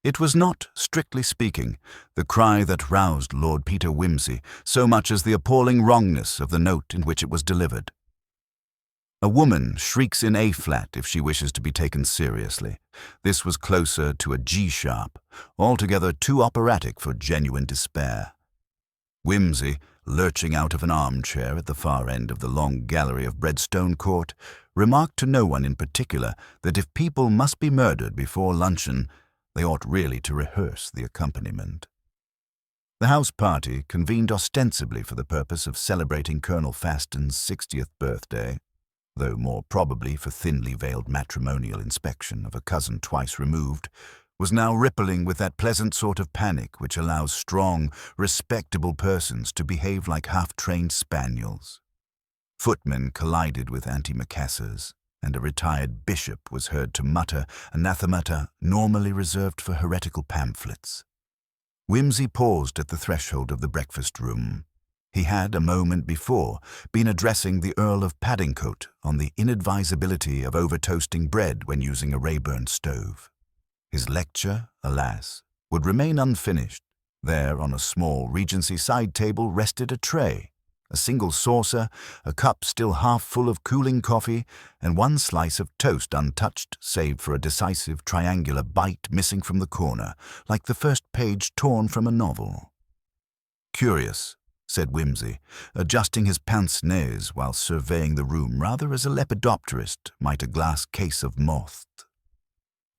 It was not, strictly speaking, the cry that roused Lord Peter Wimsey so much as the appalling wrongness of the note in which it was delivered. A woman shrieks in A-flat if she wishes to be taken seriously. This was closer to a G-sharp, altogether too operatic for genuine despair. Wimsey, lurching out of an armchair at the far end of the long gallery of Breadstone Court, remarked to no one in particular that if people must be murdered before luncheon, they ought really to rehearse the accompaniment. The house party, convened ostensibly for the purpose of celebrating Colonel Faston's 60th birthday, though more probably for thinly veiled matrimonial inspection of a cousin twice removed, was now rippling with that pleasant sort of panic which allows strong, respectable persons to behave like half-trained spaniels. Footmen collided with antimacassars, and a retired bishop was heard to mutter anathemata normally reserved for heretical pamphlets. Wimsey paused at the threshold of the breakfast-room. He had, a moment before, been addressing the Earl of Paddingcote on the inadvisability of over-toasting bread when using a Rayburn stove. His lecture, alas, would remain unfinished. There, on a small Regency side table, rested a tray, a single saucer, a cup still half full of cooling coffee, and one slice of toast untouched save for a decisive triangular bite missing from the corner, like the first page torn from a novel. "Curious," said Wimsey, adjusting his pince-nez while surveying the room rather as a lepidopterist might a glass case of moths.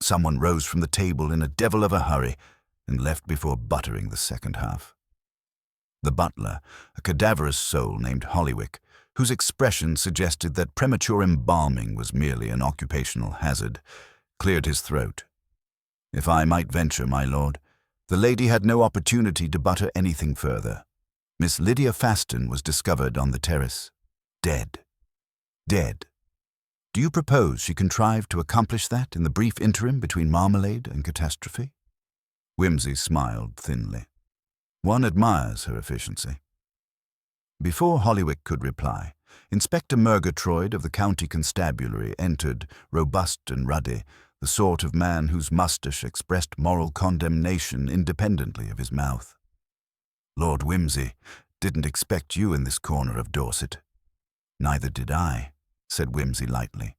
Someone rose from the table in a devil of a hurry and left before buttering the second half. The butler, a cadaverous soul named Hollywick, whose expression suggested that premature embalming was merely an occupational hazard, cleared his throat. "If I might venture, my lord, the lady had no opportunity to butter anything further. Miss Lydia Faston was discovered on the terrace, dead. Dead. Do you propose she contrived to accomplish that in the brief interim between marmalade and catastrophe?" Wimsey smiled thinly. "One admires her efficiency." Before Hollywick could reply, Inspector Murgatroyd of the County Constabulary entered, robust and ruddy, the sort of man whose moustache expressed moral condemnation independently of his mouth. "Lord Wimsey, didn't expect you in this corner of Dorset." "Neither did I," said Wimsey lightly,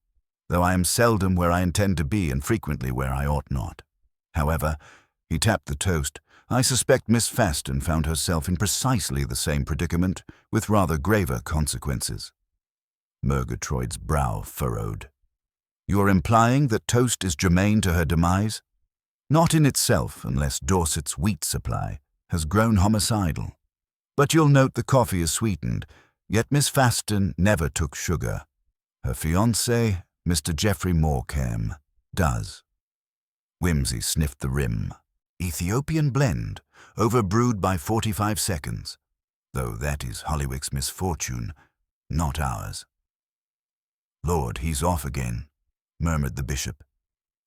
"though I am seldom where I intend to be and frequently where I ought not. However," he tapped the toast, "I suspect Miss Faston found herself in precisely the same predicament, with rather graver consequences." Murgatroyd's brow furrowed. "You are implying that toast is germane to her demise?" "Not in itself, unless Dorset's wheat supply has grown homicidal. But you'll note the coffee is sweetened, yet Miss Faston never took sugar. Her fiancé, Mr. Geoffrey Morecambe, does." Wimsey sniffed the rim. "Ethiopian blend, overbrewed by 45 seconds. Though that is Hollywick's misfortune, not ours." "Lord, he's off again," murmured the bishop.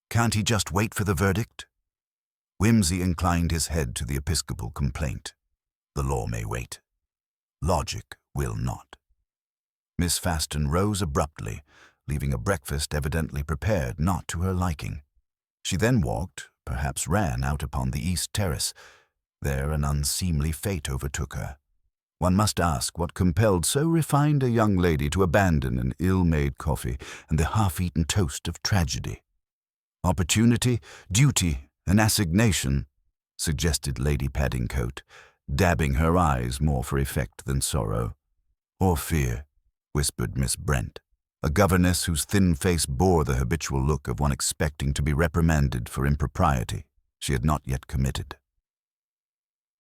"Can't he just wait for the verdict?" Wimsey inclined his head to the episcopal complaint. "The law may wait. Logic will not." Miss Faston rose abruptly, leaving a breakfast evidently prepared not to her liking. She then walked, perhaps ran, out upon the east terrace. There an unseemly fate overtook her. One must ask what compelled so refined a young lady to abandon an ill-made coffee and the half-eaten toast of tragedy. "Opportunity, duty, and assignation," suggested Lady Paddingcote, dabbing her eyes more for effect than sorrow. "Or fear," whispered Miss Brent, a governess whose thin face bore the habitual look of one expecting to be reprimanded for impropriety she had not yet committed.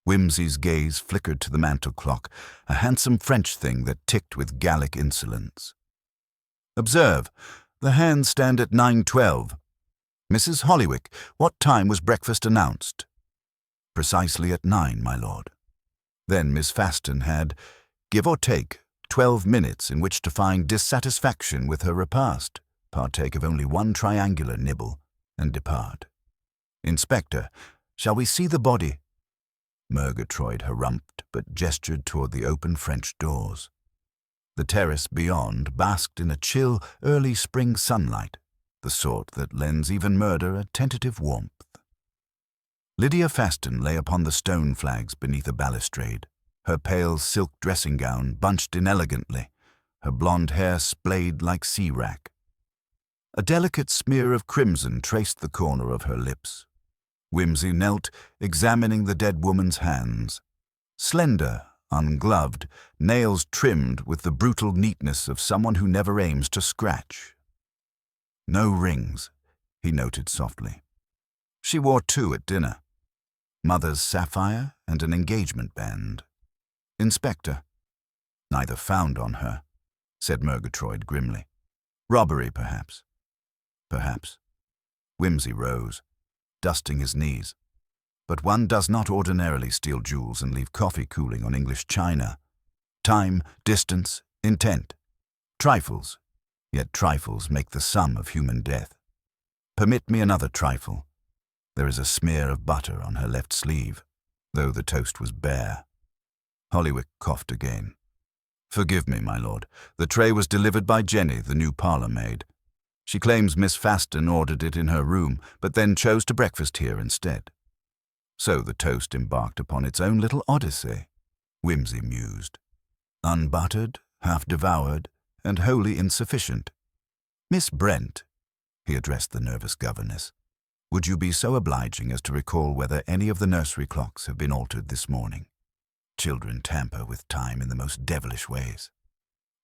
Wimsey's gaze flickered to the mantel clock, a handsome French thing that ticked with Gallic insolence. "Observe, the hands stand at 9:12. Mrs. Hollywick, what time was breakfast announced?" "Precisely at 9, my lord." Then Miss Faston had, give or take, 12 minutes in which to find dissatisfaction with her repast, partake of only one triangular nibble, and depart. "Inspector, shall we see the body?" Murgatroyd harumphed, but gestured toward the open French doors. The terrace beyond basked in a chill, early spring sunlight, the sort that lends even murder a tentative warmth. Lydia Faston lay upon the stone flags beneath a balustrade, her pale silk dressing gown bunched inelegantly, her blonde hair splayed like sea wrack. A delicate smear of crimson traced the corner of her lips. Whimsy knelt, examining the dead woman's hands. Slender, ungloved, nails trimmed with the brutal neatness of someone who never aims to scratch. No rings, he noted softly. She wore 2 at dinner. Mother's sapphire and an engagement band. Inspector. Neither found on her, said Murgatroyd grimly. Robbery, perhaps. Perhaps. Whimsy rose, dusting his knees. But one does not ordinarily steal jewels and leave coffee cooling on English china. Time, distance, intent. Trifles. Yet trifles make the sum of human death. Permit me another trifle. There is a smear of butter on her left sleeve, though the toast was bare. Hollywick coughed again. Forgive me, my lord. The tray was delivered by Jenny, the new parlour maid. She claims Miss Faston ordered it in her room, but then chose to breakfast here instead. So the toast embarked upon its own little odyssey, Whimsy mused. Unbuttered, half-devoured, and wholly insufficient. Miss Brent, he addressed the nervous governess, would you be so obliging as to recall whether any of the nursery clocks have been altered this morning? Children tamper with time in the most devilish ways.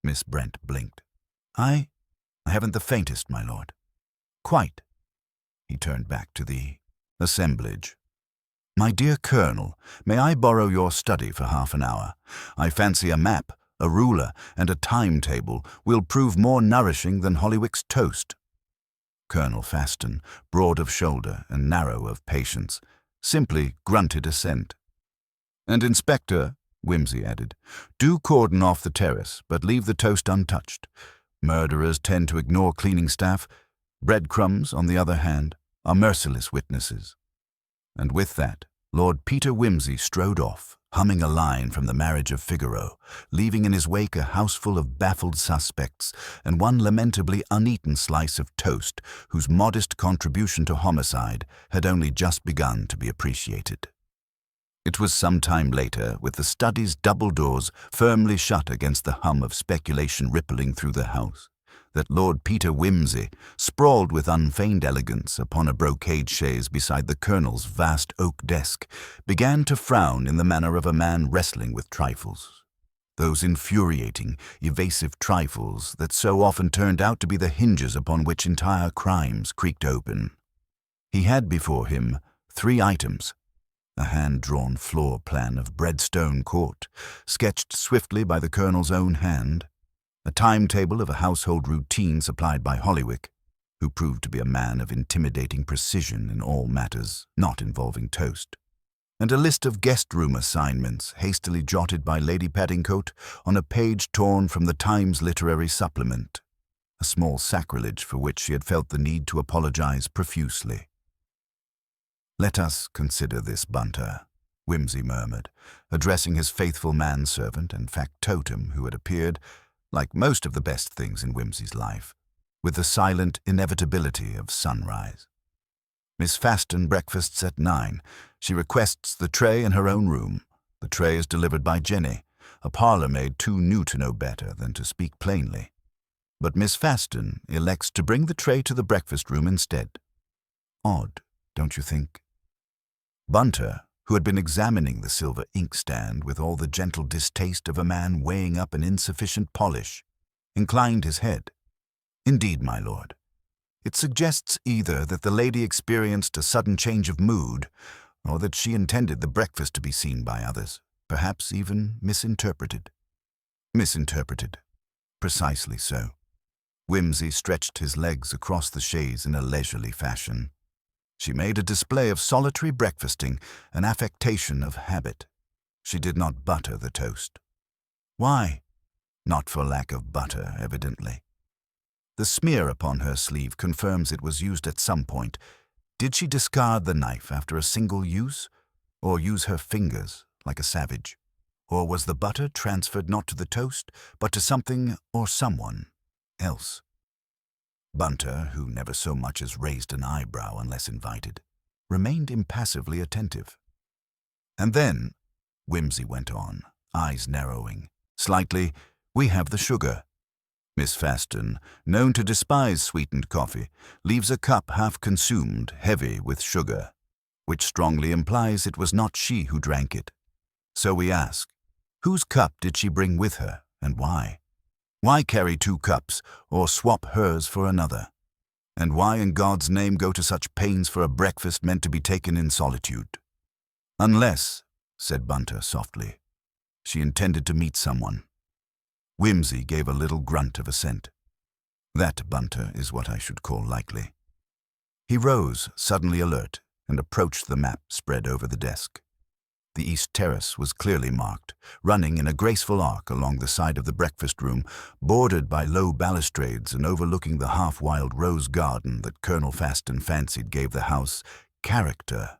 Miss Brent blinked. I haven't the faintest, my lord. Quite. He turned back to the assemblage. My dear Colonel, may I borrow your study for half an hour? I fancy a map, a ruler, and a timetable will prove more nourishing than Hollywick's toast. Colonel Faston, broad of shoulder and narrow of patience, simply grunted assent. And Inspector, Whimsy added, do cordon off the terrace, but leave the toast untouched. Murderers tend to ignore cleaning staff. Breadcrumbs, on the other hand, are merciless witnesses. And with that, Lord Peter Whimsy strode off, humming a line from The Marriage of Figaro, leaving in his wake a houseful of baffled suspects and one lamentably uneaten slice of toast whose modest contribution to homicide had only just begun to be appreciated. It was some time later, with the study's double doors firmly shut against the hum of speculation rippling through the house, that Lord Peter Whimsy, sprawled with unfeigned elegance upon a brocade chaise beside the Colonel's vast oak desk, began to frown in the manner of a man wrestling with trifles. Those infuriating, evasive trifles that so often turned out to be the hinges upon which entire crimes creaked open. He had before him 3 items. A hand-drawn floor plan of Breadstone Court, sketched swiftly by the Colonel's own hand, a timetable of a household routine supplied by Hollywick, who proved to be a man of intimidating precision in all matters not involving toast, and a list of guest-room assignments hastily jotted by Lady Paddingcote on a page torn from the Times Literary Supplement, a small sacrilege for which she had felt the need to apologize profusely. Let us consider this, Bunter, Whimsy murmured, addressing his faithful manservant and factotum who had appeared, like most of the best things in Whimsy's life, with the silent inevitability of sunrise. Miss Faston breakfasts at 9. She requests the tray in her own room. The tray is delivered by Jenny, a parlour-maid too new to know better than to speak plainly. But Miss Faston elects to bring the tray to the breakfast room instead. Odd, don't you think? Bunter, who had been examining the silver inkstand with all the gentle distaste of a man weighing up an insufficient polish, inclined his head. Indeed, my lord. It suggests either that the lady experienced a sudden change of mood, or that she intended the breakfast to be seen by others, perhaps even misinterpreted. Misinterpreted. Precisely so. Whimsy stretched his legs across the chaise in a leisurely fashion. She made a display of solitary breakfasting, an affectation of habit. She did not butter the toast. Why? Not for lack of butter, evidently. The smear upon her sleeve confirms it was used at some point. Did she discard the knife after a single use, or use her fingers like a savage? Or was the butter transferred not to the toast, but to something or someone else? Bunter, who never so much as raised an eyebrow unless invited, remained impassively attentive. "And then," Whimsy went on, eyes narrowing slightly, "we have the sugar. Miss Faston, known to despise sweetened coffee, leaves a cup half consumed, heavy with sugar, which strongly implies it was not she who drank it. So we ask, whose cup did she bring with her, and why? Why carry 2 cups, or swap hers for another? And why in God's name go to such pains for a breakfast meant to be taken in solitude? Unless," said Bunter softly, "she intended to meet someone." Whimsy gave a little grunt of assent. "That, Bunter, is what I should call likely." He rose, suddenly alert, and approached the map spread over the desk. The east terrace was clearly marked, running in a graceful arc along the side of the breakfast room, bordered by low balustrades and overlooking the half-wild rose garden that Colonel Faston fancied gave the house character.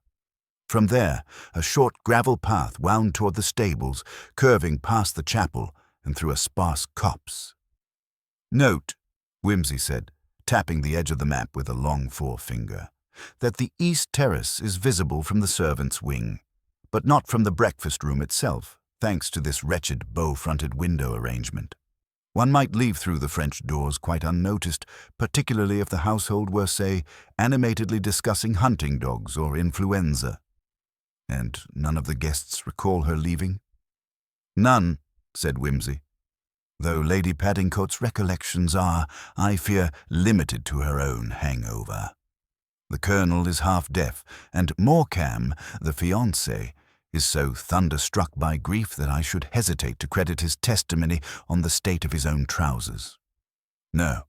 From there, a short gravel path wound toward the stables, curving past the chapel and through a sparse copse. "Note," Whimsy said, tapping the edge of the map with a long forefinger, "that the east terrace is visible from the servants' wing, but not from the breakfast room itself, thanks to this wretched bow-fronted window arrangement. One might leave through the French doors quite unnoticed, particularly if the household were, say, animatedly discussing hunting dogs or influenza." "And none of the guests recall her leaving?" "None," said Whimsy, "though Lady Paddingcoat's recollections are, I fear, limited to her own hangover. The Colonel is half-deaf, and Morecambe, the fiancé, is so thunderstruck by grief that I should hesitate to credit his testimony on the state of his own trousers. No,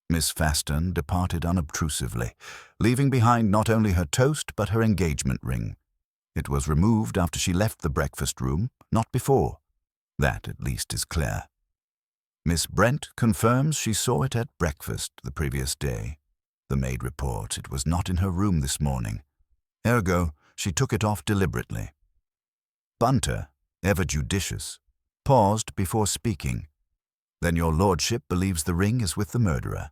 Miss Faston departed unobtrusively, leaving behind not only her toast but her engagement ring. It was removed after she left the breakfast room, not before. That, at least, is clear. Miss Brent confirms she saw it at breakfast the previous day. The maid reports it was not in her room this morning. Ergo, she took it off deliberately." Bunter, ever judicious, paused before speaking. "Then your lordship believes the ring is with the murderer?"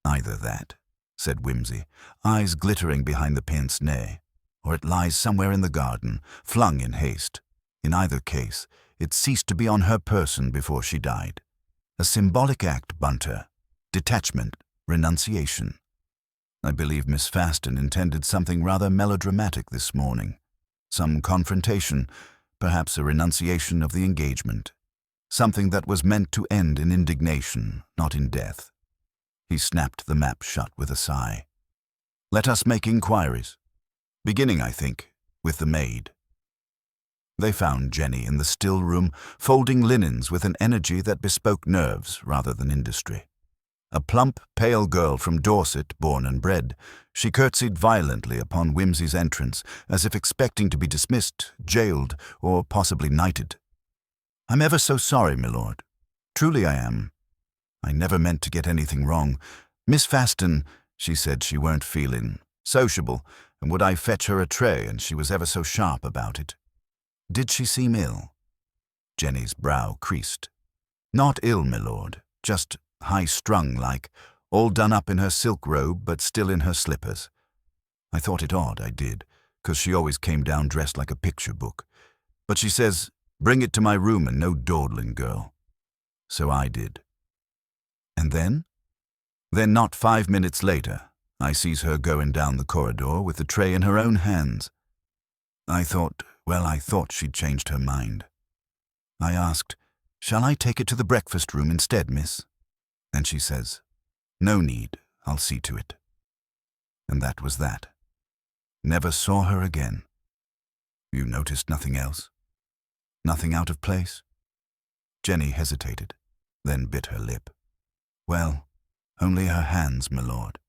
"Either that," said Whimsy, eyes glittering behind the pince-nez, "or it lies somewhere in the garden, flung in haste. In either case, it ceased to be on her person before she died. A symbolic act, Bunter. Detachment, renunciation. I believe Miss Faston intended something rather melodramatic this morning. Some confrontation, perhaps a renunciation of the engagement. Something that was meant to end in indignation, not in death." He snapped the map shut with a sigh. "Let us make inquiries. Beginning, I think, with the maid." They found Jenny in the still room, folding linens with an energy that bespoke nerves rather than industry. A plump, pale girl from Dorset, born and bred, she curtsied violently upon Whimsy's entrance, as if expecting to be dismissed, jailed, or possibly knighted. "I'm ever so sorry, my lord. Truly I am. I never meant to get anything wrong. Miss Faston," she said she weren't feeling sociable, and would I fetch her a tray, and she was ever so sharp about it. "Did she seem ill?" Jenny's brow creased. "Not ill, my lord, just high-strung like, all done up in her silk robe but still in her slippers. I thought it odd, I did, 'cause she always came down dressed like a picture book. But she says, 'Bring it to my room and no dawdling, girl.' So I did. And then? Then not 5 minutes later, I sees her going down the corridor with the tray in her own hands. I thought she'd changed her mind. I asked, 'Shall I take it to the breakfast room instead, miss?' And she says, 'No need, I'll see to it.' And that was that. Never saw her again." "You noticed nothing else? Nothing out of place?" Jenny hesitated, then bit her lip. "Well, only her hands, my lord.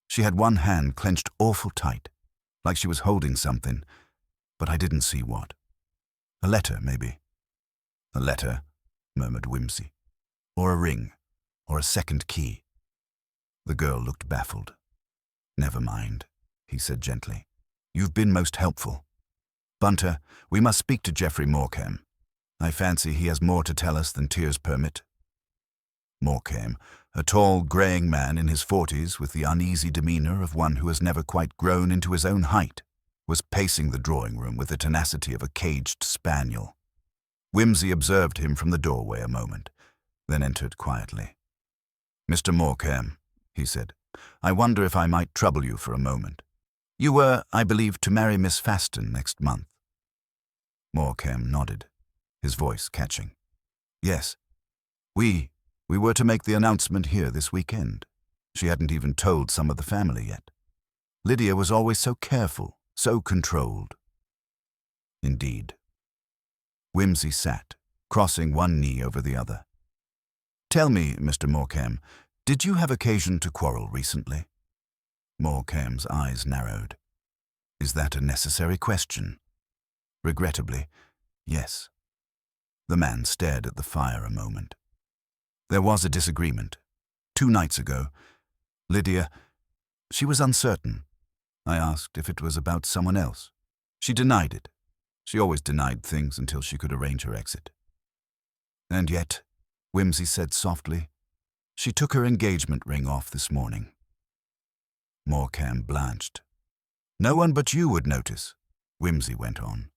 She had one hand clenched awful tight, like she was holding something, but I didn't see what. A letter, maybe." "A letter," murmured Whimsy. "Or a ring, or a second key." The girl looked baffled. "Never mind," he said gently. "You've been most helpful. Bunter, we must speak to Geoffrey Morecambe. I fancy he has more to tell us than tears permit." Morecambe, a tall, greying man in his 40s with the uneasy demeanour of one who has never quite grown into his own height, was pacing the drawing-room with the tenacity of a caged spaniel. Wimsey observed him from the doorway a moment, then entered quietly. "Mr. Morecambe," he said, "I wonder if I might trouble you for a moment. You were, I believe, to marry Miss Faston next month." Morecambe nodded, his voice catching. "Yes. We were to make the announcement here this weekend. She hadn't even told some of the family yet. Lydia was always so careful, so controlled." "Indeed." Wimsey sat, crossing one knee over the other. "Tell me, Mr. Morecambe, did you have occasion to quarrel recently?" Morecambe's eyes narrowed. "Is that a necessary question?" "Regrettably, yes." The man stared at the fire a moment. "There was a disagreement. 2 nights ago. Lydia, she was uncertain. I asked if it was about someone else. She denied it. She always denied things until she could arrange her exit. And yet," Wimsey said softly, "she took her engagement ring off this morning." Morecambe blanched. "No one but you would notice," Wimsey went on.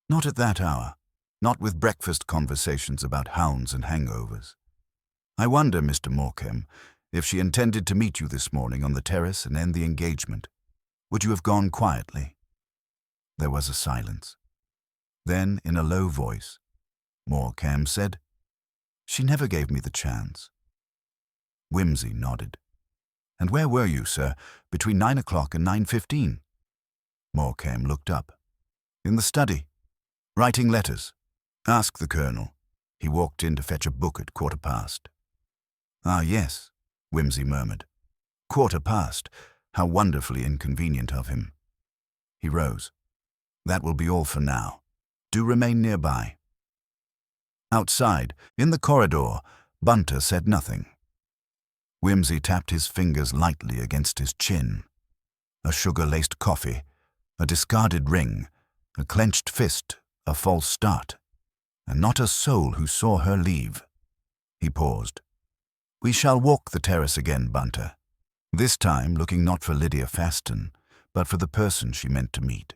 "Not at that hour, not with breakfast conversations about hounds and hangovers. I wonder, Mr. Morecambe, if she intended to meet you this morning on the terrace and end the engagement. Would you have gone quietly?" There was a silence. Then, in a low voice, Morecambe said, "She never gave me the chance." Wimsey nodded. "And where were you, sir, between 9 o'clock and 9:15? Morecambe looked up. "In the study, writing letters. Ask the Colonel. He walked in to fetch a book at 1:15. "Ah, yes," Wimsey murmured. 1:15. How wonderfully inconvenient of him." He rose. "That will be all for now. Do remain nearby." Outside, in the corridor, Bunter said nothing. Wimsey tapped his fingers lightly against his chin. A sugar-laced coffee, a discarded ring, a clenched fist, a false start, and not a soul who saw her leave. He paused. "We shall walk the terrace again, Bunter, this time looking not for Lydia Faston, but for the person she meant to meet."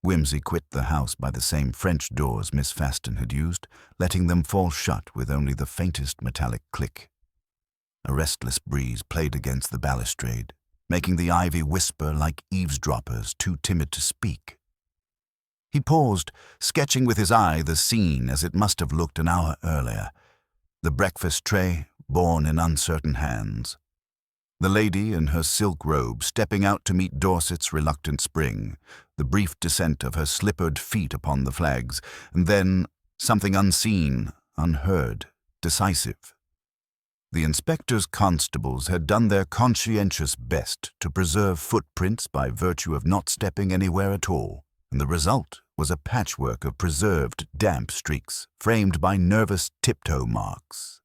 Wimsey quit the house by the same French doors Miss Faston had used, letting them fall shut with only the faintest metallic click. A restless breeze played against the balustrade, making the ivy whisper like eavesdroppers too timid to speak. He paused, sketching with his eye the scene as it must have looked an hour earlier. The breakfast tray, borne in uncertain hands. The lady in her silk robe stepping out to meet Dorset's reluctant spring, the brief descent of her slippered feet upon the flags, and then something unseen, unheard, decisive. The inspector's constables had done their conscientious best to preserve footprints by virtue of not stepping anywhere at all, and the result was a patchwork of preserved damp streaks framed by nervous tiptoe marks.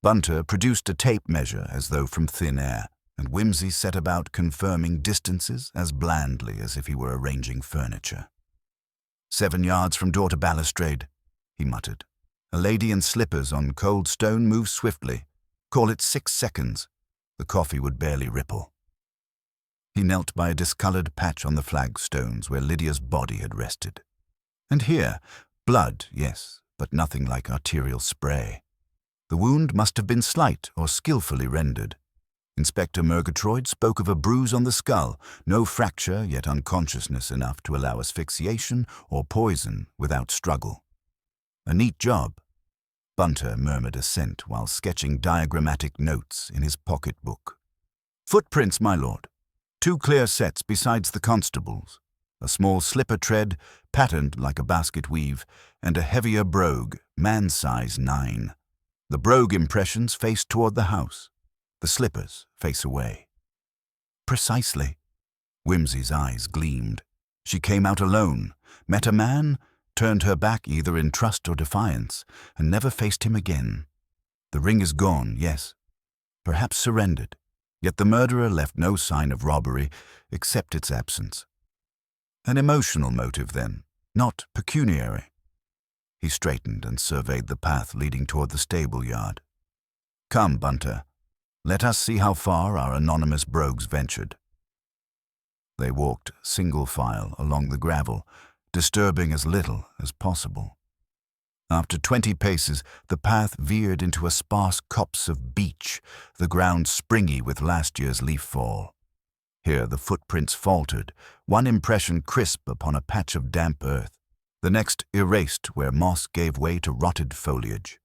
Bunter produced a tape measure as though from thin air, and Wimsey set about confirming distances as blandly as if he were arranging furniture. 7 yards from door to balustrade," he muttered. "A lady in slippers on cold stone moves swiftly. Call it 6 seconds. The coffee would barely ripple." He knelt by a discoloured patch on the flagstones where Lydia's body had rested. And here, blood, yes, but nothing like arterial spray. The wound must have been slight or skillfully rendered. Inspector Murgatroyd spoke of a bruise on the skull, no fracture, yet unconsciousness enough to allow asphyxiation or poison without struggle. "A neat job." Bunter murmured assent while sketching diagrammatic notes in his pocket-book. "Footprints, my lord. 2 clear sets besides the constable's. A small slipper tread, patterned like a basket weave, and a heavier brogue, man's size 9. The brogue impressions face toward the house. The slippers face away." "Precisely." Wimsey's eyes gleamed. "She came out alone, met a man, turned her back either in trust or defiance, and never faced him again. The ring is gone, yes, perhaps surrendered, yet the murderer left no sign of robbery except its absence. An emotional motive, then, not pecuniary." He straightened and surveyed the path leading toward the stable yard. Come, Bunter, let us see how far our anonymous brogues ventured. They walked single file along the gravel, disturbing as little as possible. After 20 paces, the path veered into a sparse copse of beech, the ground springy with last year's leaf fall. Here the footprints faltered, one impression crisp upon a patch of damp earth, the next erased where moss gave way to rotted foliage.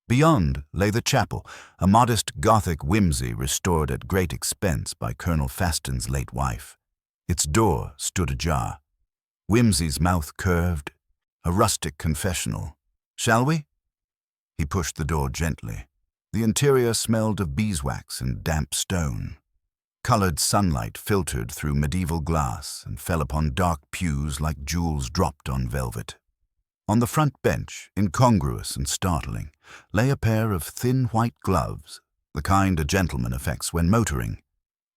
Beyond lay the chapel, a modest Gothic whimsy restored at great expense by Colonel Faston's late wife. Its door stood ajar. Whimsy's mouth curved, a rustic confessional. "Shall we?" He pushed the door gently. The interior smelled of beeswax and damp stone. Colored sunlight filtered through medieval glass and fell upon dark pews like jewels dropped on velvet. On the front bench, incongruous and startling, lay a pair of thin white gloves, the kind a gentleman affects when motoring.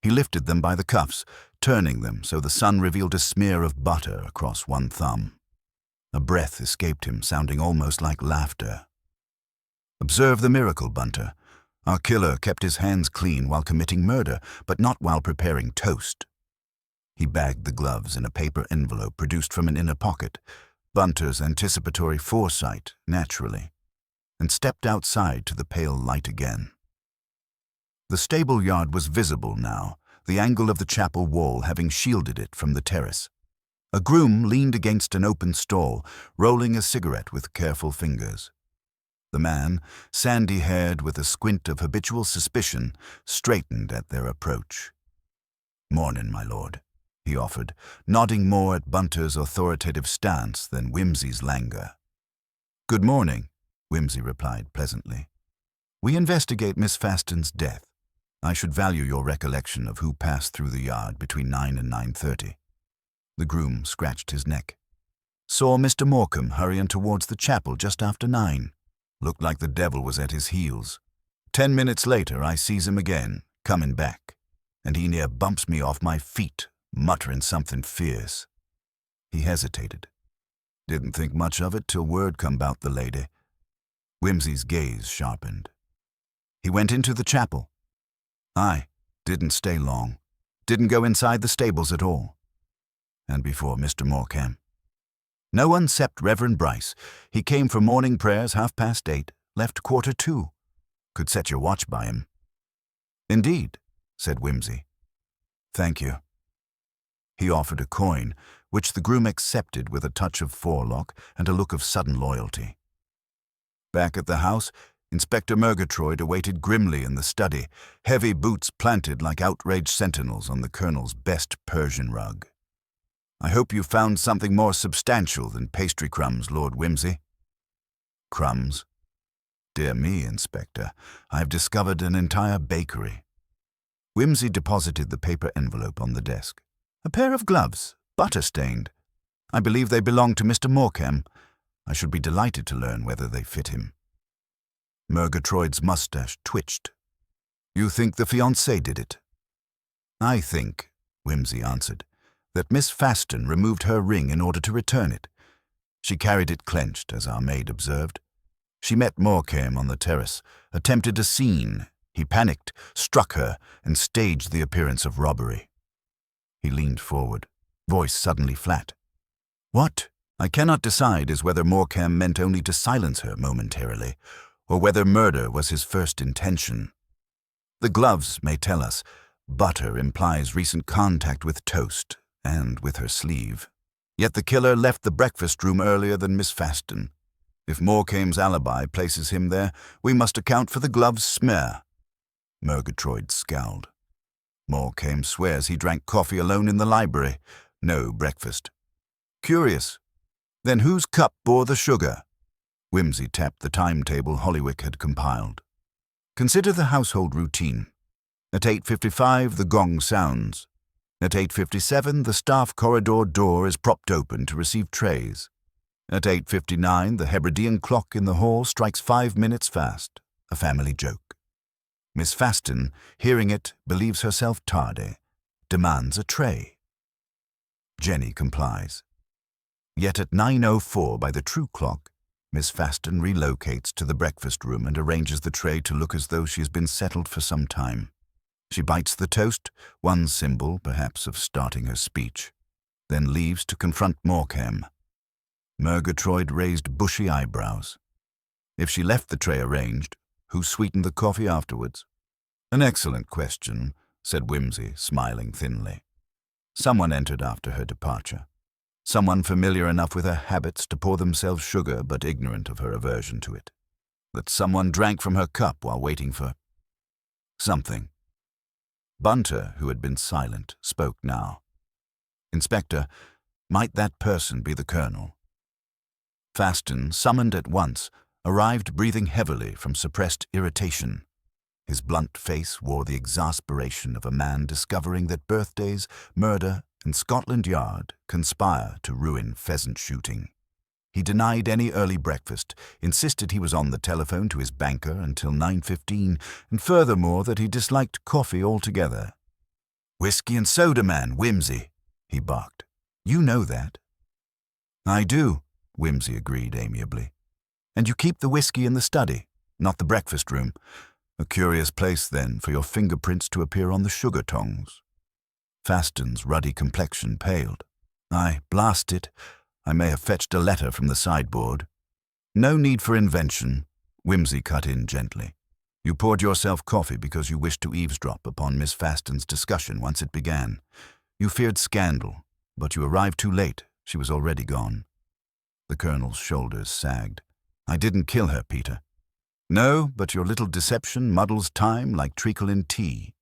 He lifted them by the cuffs, turning them so the sun revealed a smear of butter across one thumb. A breath escaped him, sounding almost like laughter. "Observe the miracle, Bunter. Our killer kept his hands clean while committing murder, but not while preparing toast." He bagged the gloves in a paper envelope produced from an inner pocket, Bunter's anticipatory foresight, naturally, and stepped outside to the pale light again. The stable yard was visible now, the angle of the chapel wall having shielded it from the terrace. A groom leaned against an open stall, rolling a cigarette with careful fingers. The man, sandy-haired with a squint of habitual suspicion, straightened at their approach. "Mornin', my lord," he offered, nodding more at Bunter's authoritative stance than Whimsy's languor. "Good morning," Whimsy replied pleasantly. "We investigate Miss Faston's death. I should value your recollection of who passed through the yard between 9 and 9:30. The groom scratched his neck. "Saw Mr. Morecambe hurrying towards the chapel just after 9. Looked like the devil was at his heels. 10 minutes later, I sees him again, coming back, and he near bumps me off my feet, muttering something fierce." He hesitated. "Didn't think much of it till word come 'bout the lady." Whimsy's gaze sharpened. "He went into the chapel." "Aye, didn't stay long. Didn't go inside the stables at all." "And before Mr. Morecambe?" "No one except Reverend Bryce. He came for morning prayers 8:30, left 1:45. Could set your watch by him." "Indeed," said Whimsy. "Thank you." He offered a coin, which the groom accepted with a touch of forelock and a look of sudden loyalty. Back at the house, Inspector Murgatroyd awaited grimly in the study, heavy boots planted like outraged sentinels on the colonel's best Persian rug. "I hope you found something more substantial than pastry crumbs, Lord Whimsy." "Crumbs? Dear me, Inspector, I have discovered an entire bakery." Whimsy deposited the paper envelope on the desk. "A pair of gloves, butter-stained. I believe they belong to Mr. Morecambe. I should be delighted to learn whether they fit him." Murgatroyd's mustache twitched. "You think the fiancé did it?" "I think," Whimsy answered, "that Miss Faston removed her ring in order to return it. She carried it clenched, as our maid observed. She met Morecambe on the terrace, attempted a scene. He panicked, struck her, and staged the appearance of robbery." He leaned forward, voice suddenly flat. "What I cannot decide is whether Morecambe meant only to silence her momentarily, or whether murder was his first intention. The gloves may tell us. Butter implies recent contact with toast, and with her sleeve. Yet the killer left the breakfast room earlier than Miss Faston. If Morecambe's alibi places him there, we must account for the gloves' smear." Murgatroyd scowled. "Morecambe swears he drank coffee alone in the library. No breakfast." "Curious. Then whose cup bore the sugar?" Whimsy tapped the timetable Hollywick had compiled. "Consider the household routine. At 8:55, the gong sounds. At 8:57, the staff corridor door is propped open to receive trays. At 8:59, the Hebridean clock in the hall strikes 5 minutes fast, a family joke. Miss Faston, hearing it, believes herself tardy, demands a tray. Jenny complies. Yet at 9:04 by the true clock, Miss Faston relocates to the breakfast room and arranges the tray to look as though she has been settled for some time. She bites the toast, one symbol, perhaps, of starting her speech, then leaves to confront Morecambe. Murgatroyd raised bushy eyebrows. If she left the tray arranged, who sweetened the coffee afterwards? An excellent question, said Wimsey, smiling thinly. Someone entered after her departure. Someone familiar enough with her habits to pour themselves sugar but ignorant of her aversion to it. That someone drank from her cup while waiting for something. Bunter, who had been silent, spoke now. Inspector, might that person be the Colonel? Faston, summoned at once, arrived breathing heavily from suppressed irritation. His blunt face wore the exasperation of a man discovering that birthdays, murder, and Scotland Yard conspire to ruin pheasant shooting. He denied any early breakfast, insisted he was on the telephone to his banker until 9:15, and furthermore that he disliked coffee altogether. "Whiskey and soda man, Wimsey," he barked. "You know that." "I do," Wimsey agreed amiably. "And you keep the whiskey in the study, not the breakfast room. A curious place, then, for your fingerprints to appear on the sugar tongs." Faston's ruddy complexion paled. "Aye, blast it. I may have fetched a letter from the sideboard." "No need for invention," Wimsey cut in gently. "You poured yourself coffee because you wished to eavesdrop upon Miss Faston's discussion once it began. You feared scandal, but you arrived too late. She was already gone." The Colonel's shoulders sagged. "I didn't kill her, Peter." "No, but your little deception muddles time like treacle in tea."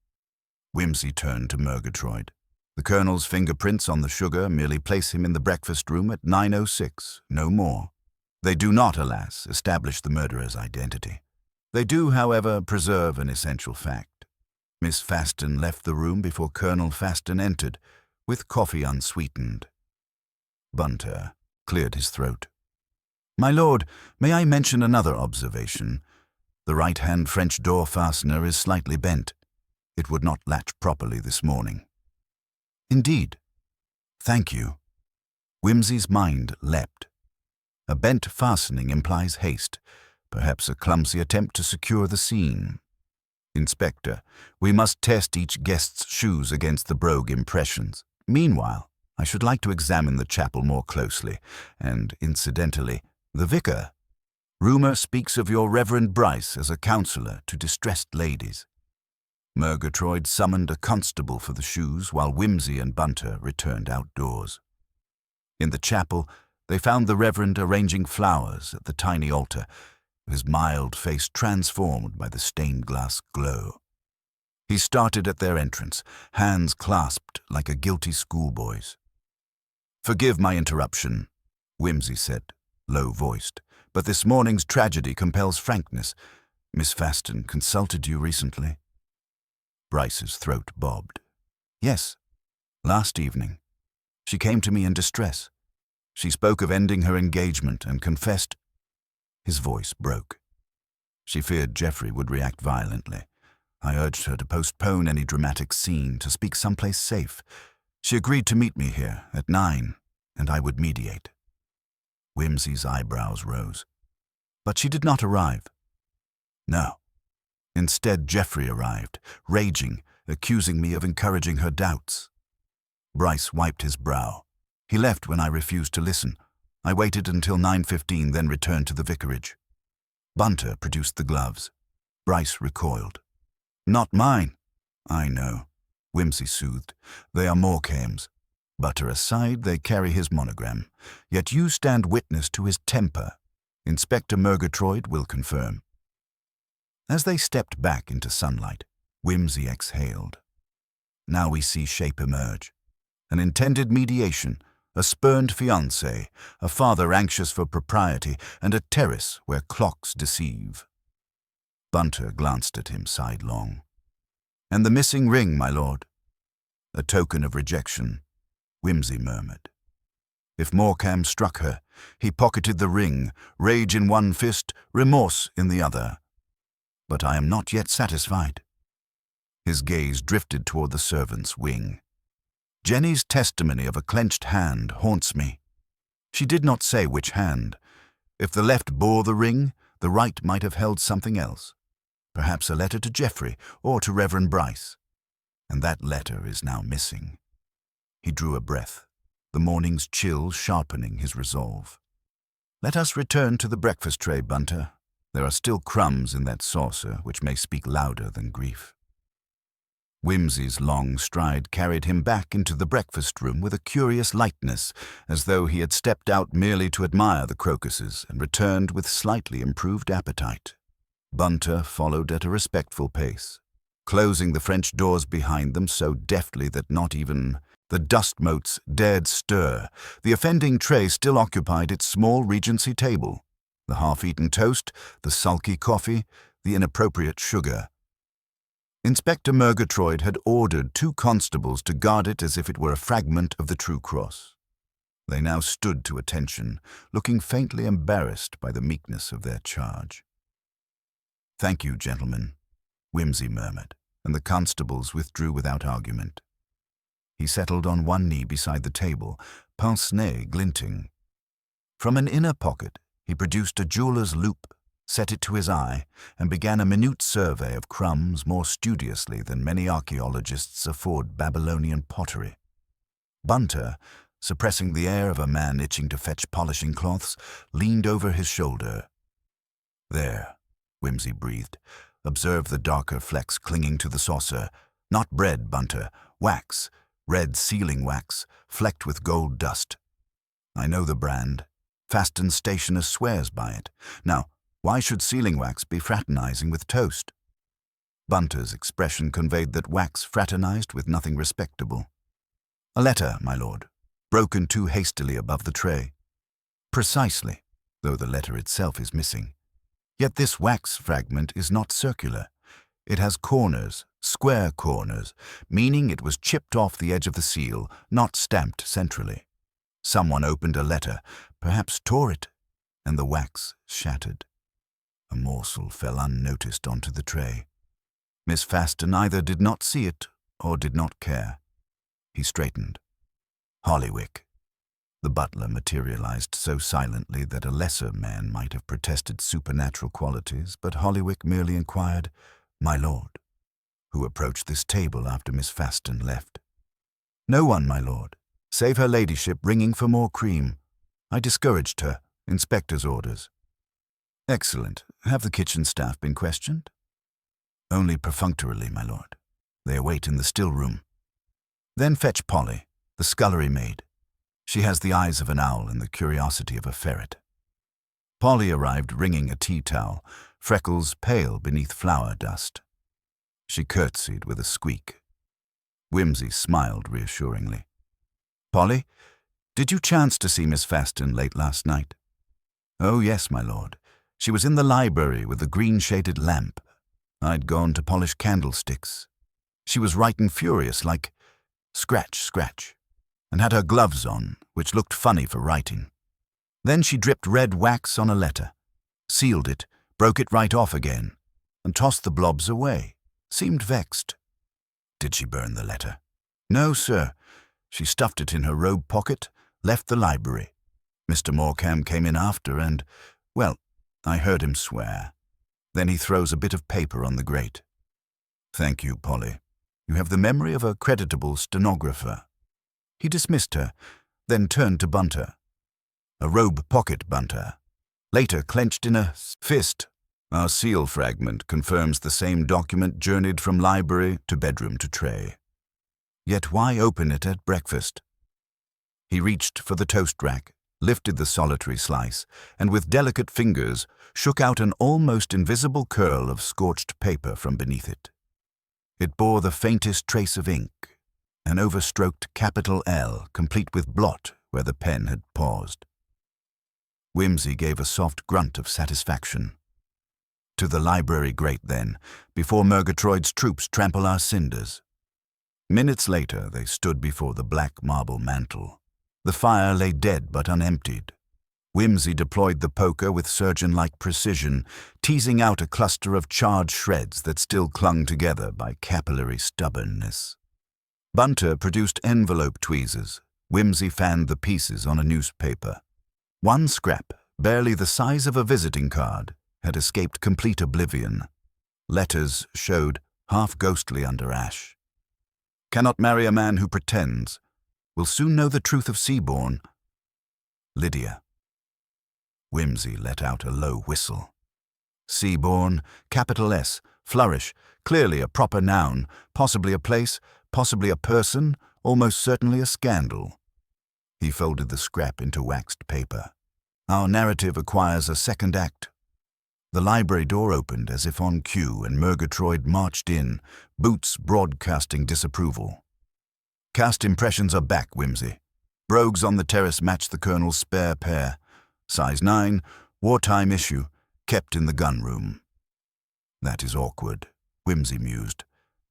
Wimsey turned to Murgatroyd. "The Colonel's fingerprints on the sugar merely place him in the breakfast room at 9:06, no more. They do not, alas, establish the murderer's identity. They do, however, preserve an essential fact. Miss Faston left the room before Colonel Faston entered, with coffee unsweetened." Bunter cleared his throat. "My lord, may I mention another observation? The right-hand French door fastener is slightly bent. It would not latch properly this morning." "Indeed. Thank you." Wimsey's mind leapt. A bent fastening implies haste, perhaps a clumsy attempt to secure the scene. "Inspector, we must test each guest's shoes against the brogue impressions. Meanwhile, I should like to examine the chapel more closely, and, incidentally, the vicar. Rumour speaks of your Reverend Bryce as a counsellor to distressed ladies." Murgatroyd summoned a constable for the shoes while Wimsey and Bunter returned outdoors. In the chapel, they found the Reverend arranging flowers at the tiny altar, his mild face transformed by the stained-glass glow. He started at their entrance, hands clasped like a guilty schoolboy's. "Forgive my interruption," Wimsey said, low-voiced, "but this morning's tragedy compels frankness. Miss Faston consulted you recently?" Bryce's throat bobbed. "Yes, last evening. She came to me in distress. She spoke of ending her engagement and confessed—" His voice broke. "She feared Geoffrey would react violently. I urged her to postpone any dramatic scene, to speak someplace safe. She agreed to meet me here at 9, and I would mediate." Wimsey's eyebrows rose. "But she did not arrive?" "No. Instead, Geoffrey arrived, raging, accusing me of encouraging her doubts." Bryce wiped his brow. "He left when I refused to listen. I waited until 9:15, then returned to the vicarage." Bunter produced the gloves. Bryce recoiled. "Not mine." "I know," Wimsey soothed. "They are Morecambe's. Butter aside, they carry his monogram. Yet you stand witness to his temper. Inspector Murgatroyd will confirm." As they stepped back into sunlight, Wimsey exhaled. Now we see shape emerge. An intended mediation, a spurned fiancé, a father anxious for propriety, and a terrace where clocks deceive. Bunter glanced at him sidelong. "And the missing ring, my lord?" "A token of rejection," Wimsey murmured. If Morecambe struck her, he pocketed the ring, rage in one fist, remorse in the other. "But I am not yet satisfied." His gaze drifted toward the servant's wing. "Jenny's testimony of a clenched hand haunts me. She did not say which hand, If the left bore the ring, the right might have held something else. Perhaps a letter to Geoffrey or to Reverend Bryce. And that letter is now missing. He drew a breath, the morning's chill sharpening his resolve. Let us return to the breakfast tray, Bunter. There are still crumbs in that saucer which may speak louder than grief. Whimsy's long stride carried him back into the breakfast room with a curious lightness, as though he had stepped out merely to admire the crocuses and returned with slightly improved appetite. Bunter followed at a respectful pace, closing the French doors behind them so deftly that not even the dust motes dared stir. The offending tray still occupied its small Regency table. The half-eaten toast, the sulky coffee, the inappropriate sugar. Inspector Murgatroyd had ordered 2 constables to guard it as if it were a fragment of the True Cross. They now stood to attention, looking faintly embarrassed by the meekness of their charge. "Thank you, gentlemen," Whimsy murmured, and the constables withdrew without argument. He settled on one knee beside the table, pince-nez glinting. From an inner pocket, he produced a jeweler's loupe, set it to his eye, and began a minute survey of crumbs more studiously than many archaeologists afford Babylonian pottery. Bunter, suppressing the air of a man itching to fetch polishing cloths, leaned over his shoulder. "There," Whimsy breathed. "Observe the darker flecks clinging to the saucer. Not bread, Bunter. Wax. Red sealing wax, flecked with gold dust. I know the brand. Faston's stationer swears by it. Now, why should sealing wax be fraternizing with toast?" Bunter's expression conveyed that wax fraternized with nothing respectable. "A letter, my lord, broken too hastily above the tray." "Precisely, though the letter itself is missing. Yet this wax fragment is not circular. It has corners, square corners, meaning it was chipped off the edge of the seal, not stamped centrally. Someone opened a letter, perhaps tore it, and the wax shattered. A morsel fell unnoticed onto the tray. Miss Faston either did not see it or did not care. He straightened. Hollywick. The butler materialized so silently that a lesser man might have protested supernatural qualities, but Hollywick merely inquired, "My lord, who approached this table after Miss Faston left?" "No one, my lord, save her ladyship ringing for more cream. I discouraged her, inspector's orders." "Excellent. Have the kitchen staff been questioned?" "Only perfunctorily, my lord. They await in the still room." "Then fetch Polly, the scullery maid. She has the eyes of an owl and the curiosity of a ferret." Polly arrived wringing a tea towel, freckles pale beneath flour dust. She curtsied with a squeak. Whimsy smiled reassuringly. "Polly, did you chance to see Miss Faston late last night?" "Oh, yes, my lord. She was in the library with the green-shaded lamp. I'd gone to polish candlesticks. She was writing furious, like scratch, scratch, and had her gloves on, which looked funny for writing. Then she dripped red wax on a letter, sealed it, broke it right off again, and tossed the blobs away. Seemed vexed." "Did she burn the letter?" "No, sir. She stuffed it in her robe pocket, left the library. Mr. Morecambe came in after and, well, I heard him swear. Then he throws a bit of paper on the grate." "Thank you, Polly. You have the memory of a creditable stenographer." He dismissed her, then turned to Bunter. "A robe pocket, Bunter. Later clenched in a fist. Our seal fragment confirms the same document journeyed from library to bedroom to tray. Yet why open it at breakfast?" He reached for the toast rack, lifted the solitary slice, and with delicate fingers shook out an almost invisible curl of scorched paper from beneath it. It bore the faintest trace of ink, an overstroked capital L complete with blot where the pen had paused. Whimsy gave a soft grunt of satisfaction. "To the library grate, then, before Murgatroyd's troops trample our cinders." Minutes later they stood before the black marble mantel. The fire lay dead but unemptied. Whimsy deployed the poker with surgeon-like precision, teasing out a cluster of charred shreds that still clung together by capillary stubbornness. Bunter produced envelope tweezers. Whimsy fanned the pieces on a newspaper. One scrap, barely the size of a visiting card, had escaped complete oblivion. Letters showed half ghostly under ash. Cannot marry a man who pretends. Will soon know the truth of Seaborn. Lydia. Whimsy let out a low whistle. Seaborn, capital S, flourish, clearly a proper noun, possibly a place, possibly a person, almost certainly a scandal. He folded the scrap into waxed paper. Our narrative acquires a second act. The library door opened as if on cue, and Murgatroyd marched in, boots broadcasting disapproval. Cast impressions are back, Whimsy. Brogues on the terrace match the Colonel's spare pair. Size 9, wartime issue, kept in the gun room. That is awkward, Whimsy mused.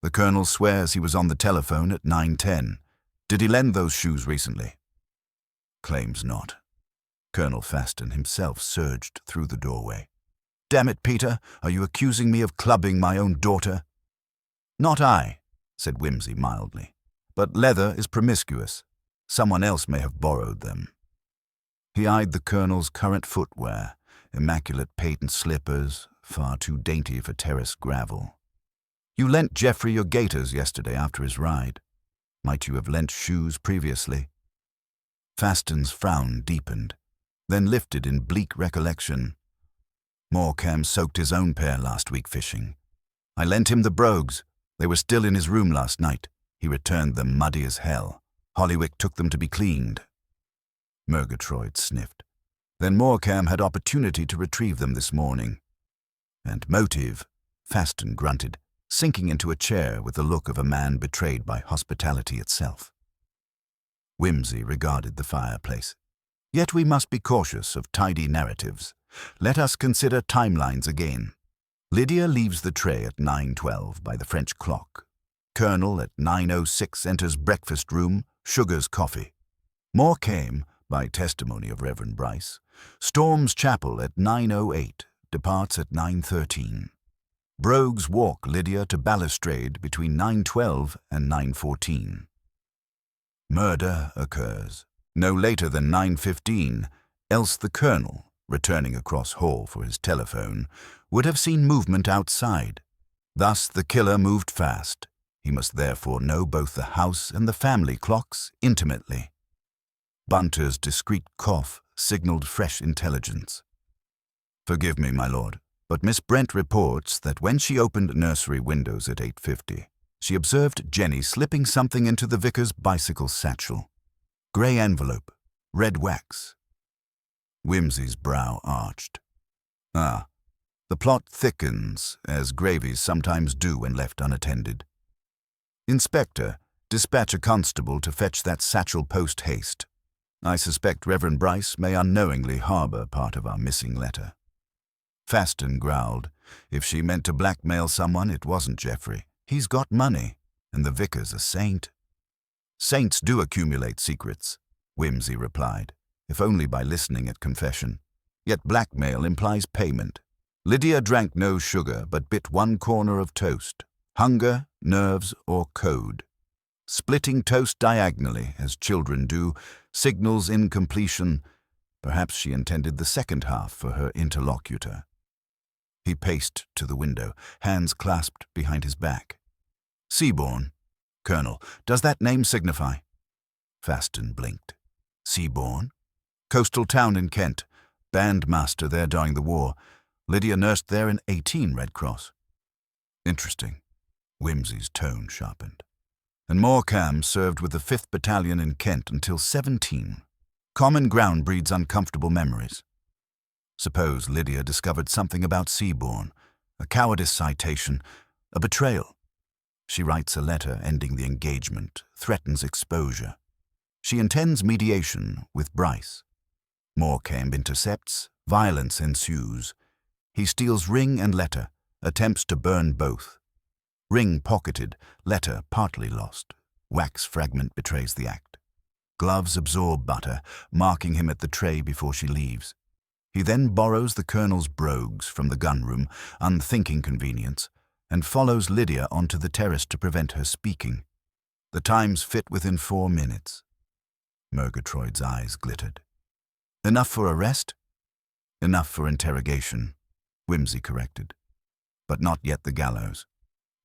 The Colonel swears he was on the telephone at 9:10. Did he lend those shoes recently? Claims not. Colonel Faston himself surged through the doorway. Damn it, Peter, are you accusing me of clubbing my own daughter? Not I, said Whimsy mildly. But leather is promiscuous. Someone else may have borrowed them. He eyed the Colonel's current footwear, immaculate patent slippers, far too dainty for terrace gravel. You lent Geoffrey your gaiters yesterday after his ride. Might you have lent shoes previously? Faston's frown deepened, then lifted in bleak recollection. Morecambe soaked his own pair last week fishing. I lent him the brogues. They were still in his room last night. He returned them muddy as hell. Hollywick took them to be cleaned. Murgatroyd sniffed. Then Morecambe had opportunity to retrieve them this morning. And motive, Faston grunted, sinking into a chair with the look of a man betrayed by hospitality itself. Whimsy regarded the fireplace. Yet we must be cautious of tidy narratives. Let us consider timelines again. Lydia leaves the tray at 9:12 by the French clock. Colonel at 9:06 enters breakfast room, sugars coffee. Morecambe, by testimony of Reverend Bryce, storms chapel at 9:08, departs at 9:13. Brogues walk Lydia to balustrade between 9:12 and 9:14. Murder occurs no later than 9:15, else the Colonel, returning across hall for his telephone, would have seen movement outside. Thus the killer moved fast. He must therefore know both the house and the family clocks intimately. Bunter's discreet cough signaled fresh intelligence. Forgive me, my lord, but Miss Brent reports that when she opened nursery windows at 8:50, she observed Jenny slipping something into the vicar's bicycle satchel. Grey envelope, red wax. Whimsy's brow arched. Ah, the plot thickens, as gravies sometimes do when left unattended. Inspector, dispatch a constable to fetch that satchel post-haste. I suspect Reverend Bryce may unknowingly harbour part of our missing letter. Faston growled. If she meant to blackmail someone, it wasn't Geoffrey. He's got money, and the vicar's a saint. Saints do accumulate secrets, Whimsy replied, if only by listening at confession. Yet blackmail implies payment. Lydia drank no sugar, but bit one corner of toast. Hunger, nerves, or code. Splitting toast diagonally, as children do, signals incompletion. Perhaps she intended the second half for her interlocutor. He paced to the window, hands clasped behind his back. Seaborn. Colonel, does that name signify? Faston blinked. Seaborn? Coastal town in Kent. Bandmaster there during the war. Lydia nursed there in 18 Red Cross. Interesting. Whimsy's tone sharpened. And Morecambe served with the 5th Battalion in Kent until 17. Common ground breeds uncomfortable memories. Suppose Lydia discovered something about Seaborn, a cowardice citation, a betrayal. She writes a letter ending the engagement, threatens exposure. She intends mediation with Bryce. Morecambe intercepts, violence ensues. He steals ring and letter, attempts to burn both. Ring pocketed, letter partly lost. Wax fragment betrays the act. Gloves absorb butter, marking him at the tray before she leaves. He then borrows the Colonel's brogues from the gun-room, unthinking convenience, and follows Lydia onto the terrace to prevent her speaking. The times fit within 4 minutes. Murgatroyd's eyes glittered. Enough for arrest? Enough for interrogation, Whimsy corrected. But not yet the gallows.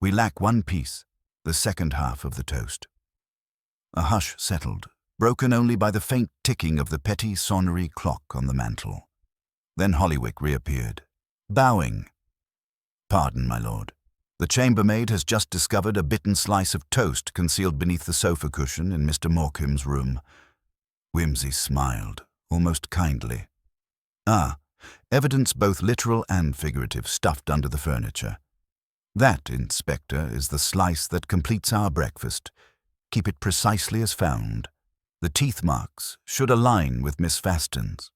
We lack one piece, the second half of the toast. A hush settled, broken only by the faint ticking of the Petit Sonnerie clock on the mantel. Then Hollywick reappeared, bowing. "Pardon, my lord. The chambermaid has just discovered a bitten slice of toast concealed beneath the sofa cushion in Mr. Morecambe's room." Whimsy smiled, almost kindly. "Ah, evidence both literal and figurative stuffed under the furniture. That, Inspector, is the slice that completes our breakfast. Keep it precisely as found. The teeth marks should align with Miss Faston's.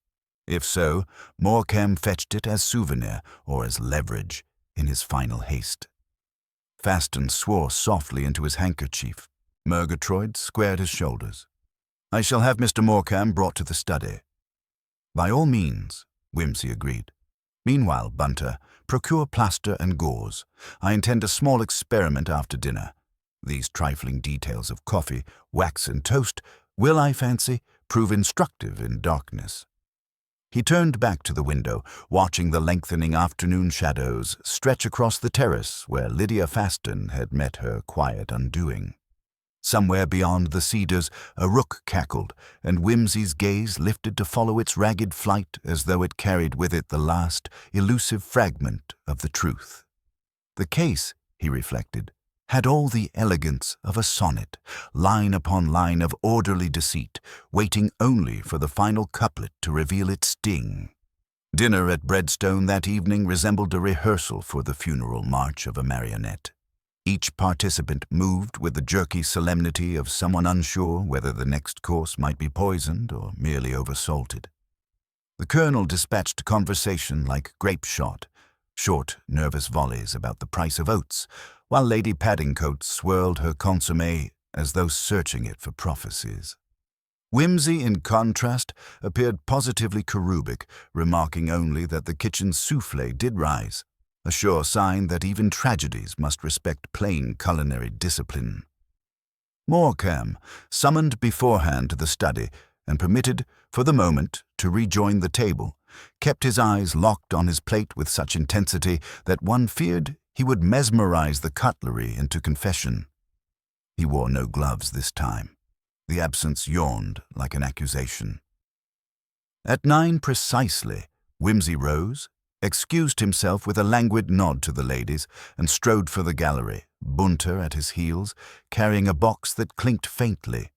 If so, Morecambe fetched it as souvenir or as leverage in his final haste." Faston swore softly into his handkerchief. Murgatroyd squared his shoulders. "I shall have Mr. Morecambe brought to the study." "By all means," Whimsy agreed. "Meanwhile, Bunter, procure plaster and gauze. I intend a small experiment after dinner. These trifling details of coffee, wax and toast will, I fancy, prove instructive in darkness." He turned back to the window, watching the lengthening afternoon shadows stretch across the terrace where Lydia Faston had met her quiet undoing. Somewhere beyond the cedars, a rook cackled, and Whimsy's gaze lifted to follow its ragged flight as though it carried with it the last, elusive fragment of the truth. The case, he reflected, had all the elegance of a sonnet, line upon line of orderly deceit, waiting only for the final couplet to reveal its sting. Dinner at Breadstone that evening resembled a rehearsal for the funeral march of a marionette. Each participant moved with the jerky solemnity of someone unsure whether the next course might be poisoned or merely oversalted. The colonel dispatched conversation like grape shot, short, nervous volleys about the price of oats, while Lady Paddingcoat swirled her consommé as though searching it for prophecies. Whimsy, in contrast, appeared positively cherubic, remarking only that the kitchen's soufflé did rise, a sure sign that even tragedies must respect plain culinary discipline. Morecambe, summoned beforehand to the study and permitted, for the moment, to rejoin the table, kept his eyes locked on his plate with such intensity that one feared he would mesmerize the cutlery into confession. He wore no gloves this time. The absence yawned like an accusation. At 9 precisely, Whimsy rose, excused himself with a languid nod to the ladies, and strode for the gallery, Bunter at his heels, carrying a box that clinked faintly.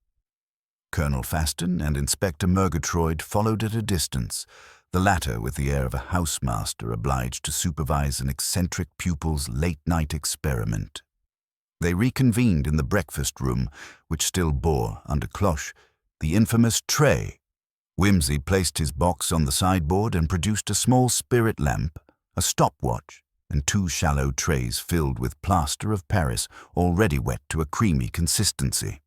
Colonel Faston and Inspector Murgatroyd followed at a distance, the latter with the air of a housemaster obliged to supervise an eccentric pupil's late-night experiment. They reconvened in the breakfast room, which still bore, under cloche, the infamous tray. Whimsy placed his box on the sideboard and produced a small spirit lamp, a stopwatch, and 2 shallow trays filled with plaster of Paris, already wet to a creamy consistency.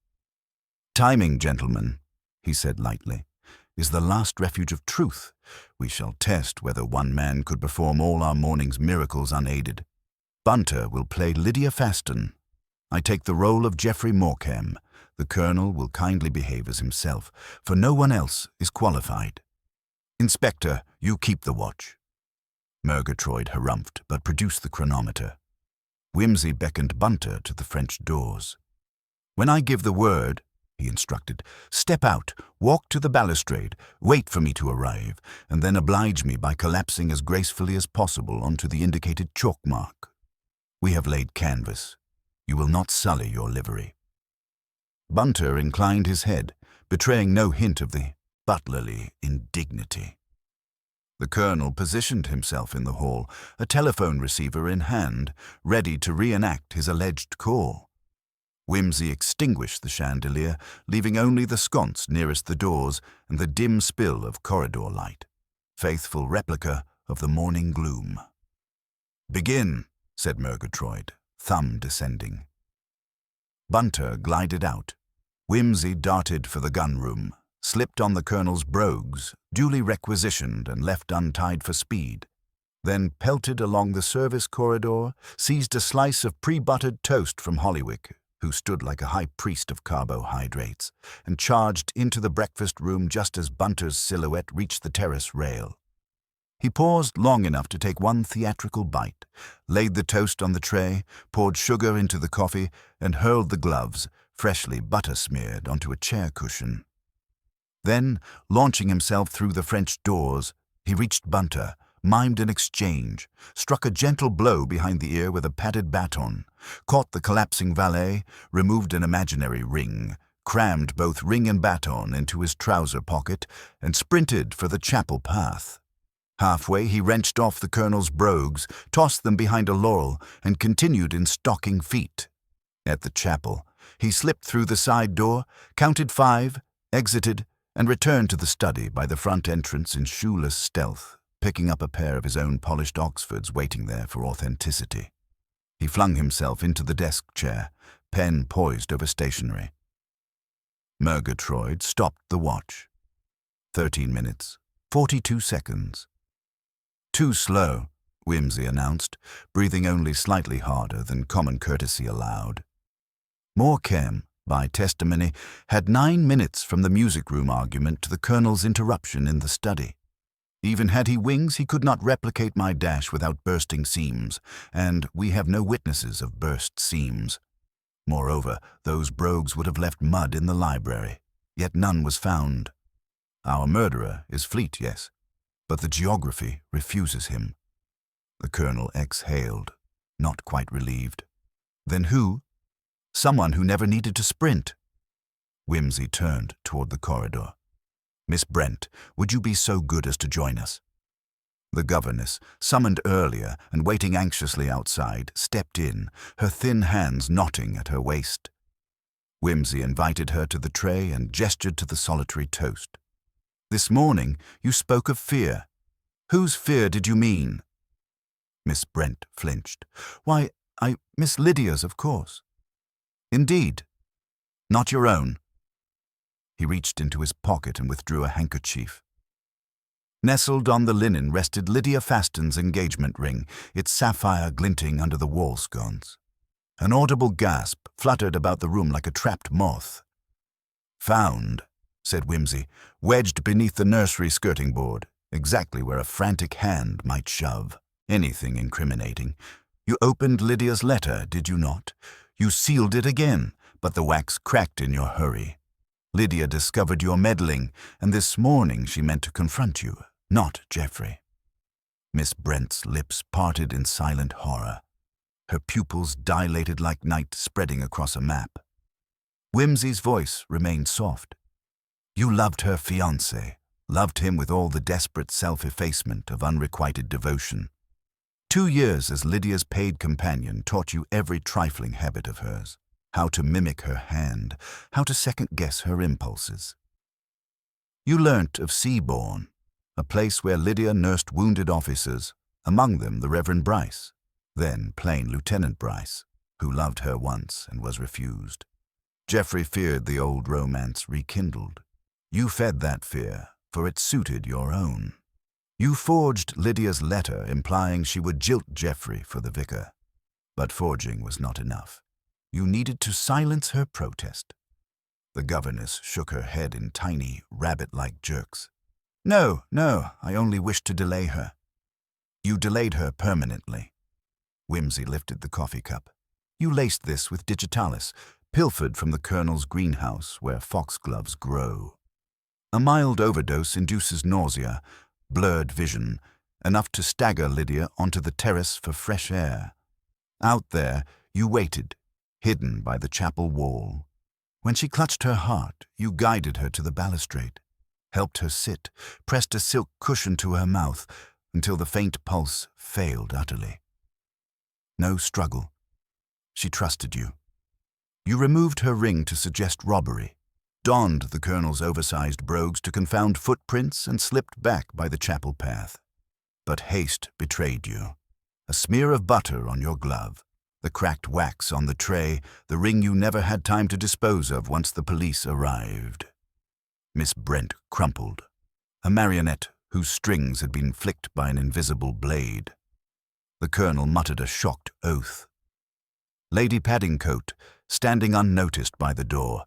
"Timing, gentlemen," he said lightly, "is the last refuge of truth. We shall test whether one man could perform all our morning's miracles unaided. Bunter will play Lydia Faston. I take the role of Geoffrey Morecambe. The colonel will kindly behave as himself, for no one else is qualified. Inspector, you keep the watch." Murgatroyd harumphed, but produced the chronometer. Whimsy beckoned Bunter to the French doors. "When I give the word," he instructed, "step out, walk to the balustrade, wait for me to arrive, and then oblige me by collapsing as gracefully as possible onto the indicated chalk mark. We have laid canvas. You will not sully your livery." Bunter inclined his head, betraying no hint of the butlerly indignity. The colonel positioned himself in the hall, a telephone receiver in hand, ready to reenact his alleged call. Whimsy extinguished the chandelier, leaving only the sconce nearest the doors and the dim spill of corridor light, faithful replica of the morning gloom. "Begin," said Murgatroyd, thumb descending. Bunter glided out. Whimsy darted for the gun-room, slipped on the colonel's brogues, duly requisitioned and left untied for speed, then pelted along the service corridor, seized a slice of pre-buttered toast from Hollywick, who stood like a high priest of carbohydrates, and charged into the breakfast room just as Bunter's silhouette reached the terrace rail. He paused long enough to take one theatrical bite, laid the toast on the tray, poured sugar into the coffee, and hurled the gloves, freshly butter-smeared, onto a chair cushion. Then, launching himself through the French doors, he reached Bunter, mimed an exchange, struck a gentle blow behind the ear with a padded baton, caught the collapsing valet, removed an imaginary ring, crammed both ring and baton into his trouser pocket, and sprinted for the chapel path. Halfway, he wrenched off the colonel's brogues, tossed them behind a laurel, and continued in stocking feet. At the chapel, he slipped through the side door, counted 5, exited, and returned to the study by the front entrance in shoeless stealth, picking up a pair of his own polished Oxfords waiting there for authenticity. He flung himself into the desk chair, pen poised over stationery. Murgatroyd stopped the watch. 13 minutes, 42 seconds. "Too slow," Whimsy announced, breathing only slightly harder than common courtesy allowed. Morecambe, by testimony, had 9 minutes from the music-room argument to the colonel's interruption in the study. Even had he wings, he could not replicate my dash without bursting seams, and we have no witnesses of burst seams. Moreover, those brogues would have left mud in the library, yet none was found. Our murderer is fleet, yes, but the geography refuses him. The colonel exhaled, not quite relieved. Then who? Someone who never needed to sprint. Whimsy turned toward the corridor. "Miss Brent, would you be so good as to join us?" The governess, summoned earlier and waiting anxiously outside, stepped in, her thin hands knotting at her waist. Whimsy invited her to the tray and gestured to the solitary toast. "This morning you spoke of fear. Whose fear did you mean?" Miss Brent flinched. "Why, Miss Lydia's, of course." "Indeed? Not your own?" He reached into his pocket and withdrew a handkerchief. Nestled on the linen rested Lydia Faston's engagement ring, its sapphire glinting under the wall sconce. An audible gasp fluttered about the room like a trapped moth. "Found," said Whimsy, "wedged beneath the nursery skirting board, exactly where a frantic hand might shove. Anything incriminating. You opened Lydia's letter, did you not? You sealed it again, but the wax cracked in your hurry. Lydia discovered your meddling, and this morning she meant to confront you, not Geoffrey." Miss Brent's lips parted in silent horror. Her pupils dilated like night spreading across a map. Whimsy's voice remained soft. "You loved her fiancé, loved him with all the desperate self-effacement of unrequited devotion. 2 years as Lydia's paid companion taught you every trifling habit of hers, how to mimic her hand, how to second-guess her impulses. You learnt of Seabourne, a place where Lydia nursed wounded officers, among them the Reverend Bryce, then plain Lieutenant Bryce, who loved her once and was refused. Geoffrey feared the old romance rekindled. You fed that fear, for it suited your own. You forged Lydia's letter implying she would jilt Geoffrey for the vicar. But forging was not enough. You needed to silence her protest." The governess shook her head in tiny, rabbit-like jerks. No, I only wished to delay her." "You delayed her permanently." Whimsy lifted the coffee cup. "You laced this with digitalis, pilfered from the colonel's greenhouse where foxgloves grow. A mild overdose induces nausea, blurred vision, enough to stagger Lydia onto the terrace for fresh air. Out there, you waited, hidden by the chapel wall. When she clutched her heart, you guided her to the balustrade, helped her sit, pressed a silk cushion to her mouth until the faint pulse failed utterly. No struggle. She trusted you. You removed her ring to suggest robbery, donned the colonel's oversized brogues to confound footprints, and slipped back by the chapel path. But haste betrayed you. A smear of butter on your glove, the cracked wax on the tray, the ring you never had time to dispose of once the police arrived. Miss Brent crumpled, a marionette whose strings had been flicked by an invisible blade. The colonel muttered a shocked oath. Lady Paddingcote, standing unnoticed by the door,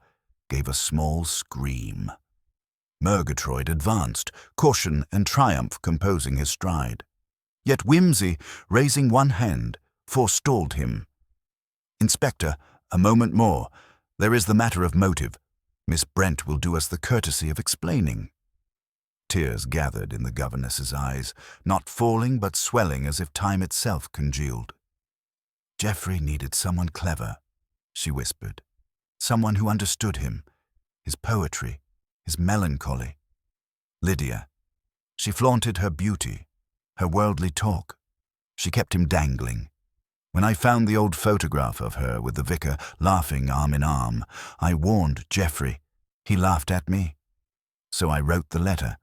gave a small scream. Murgatroyd advanced, caution and triumph composing his stride. Yet Whimsy, raising one hand, forestalled him. "Inspector, a moment more. There is the matter of motive. Miss Brent will do us the courtesy of explaining." Tears gathered in the governess's eyes, not falling but swelling as if time itself congealed. "Geoffrey needed someone clever," she whispered. "Someone who understood him, his poetry, his melancholy. Lydia. She flaunted her beauty, her worldly talk. She kept him dangling. When I found the old photograph of her with the vicar laughing arm in arm, I warned Geoffrey. He laughed at me. So I wrote the letter.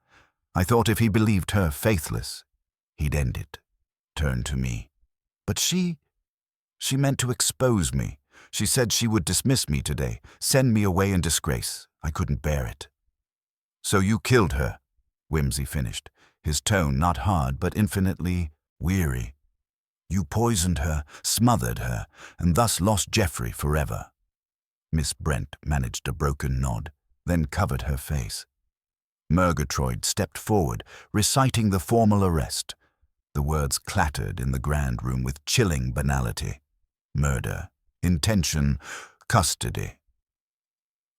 I thought if he believed her faithless, he'd end it, turn to me. But she meant to expose me. She said she would dismiss me today, send me away in disgrace. I couldn't bear it." "So you killed her," Whimsy finished, his tone not hard but infinitely weary. "You poisoned her, smothered her, and thus lost Geoffrey forever." Miss Brent managed a broken nod, then covered her face. Murgatroyd stepped forward, reciting the formal arrest. The words clattered in the grand room with chilling banality. Murder, intention, custody.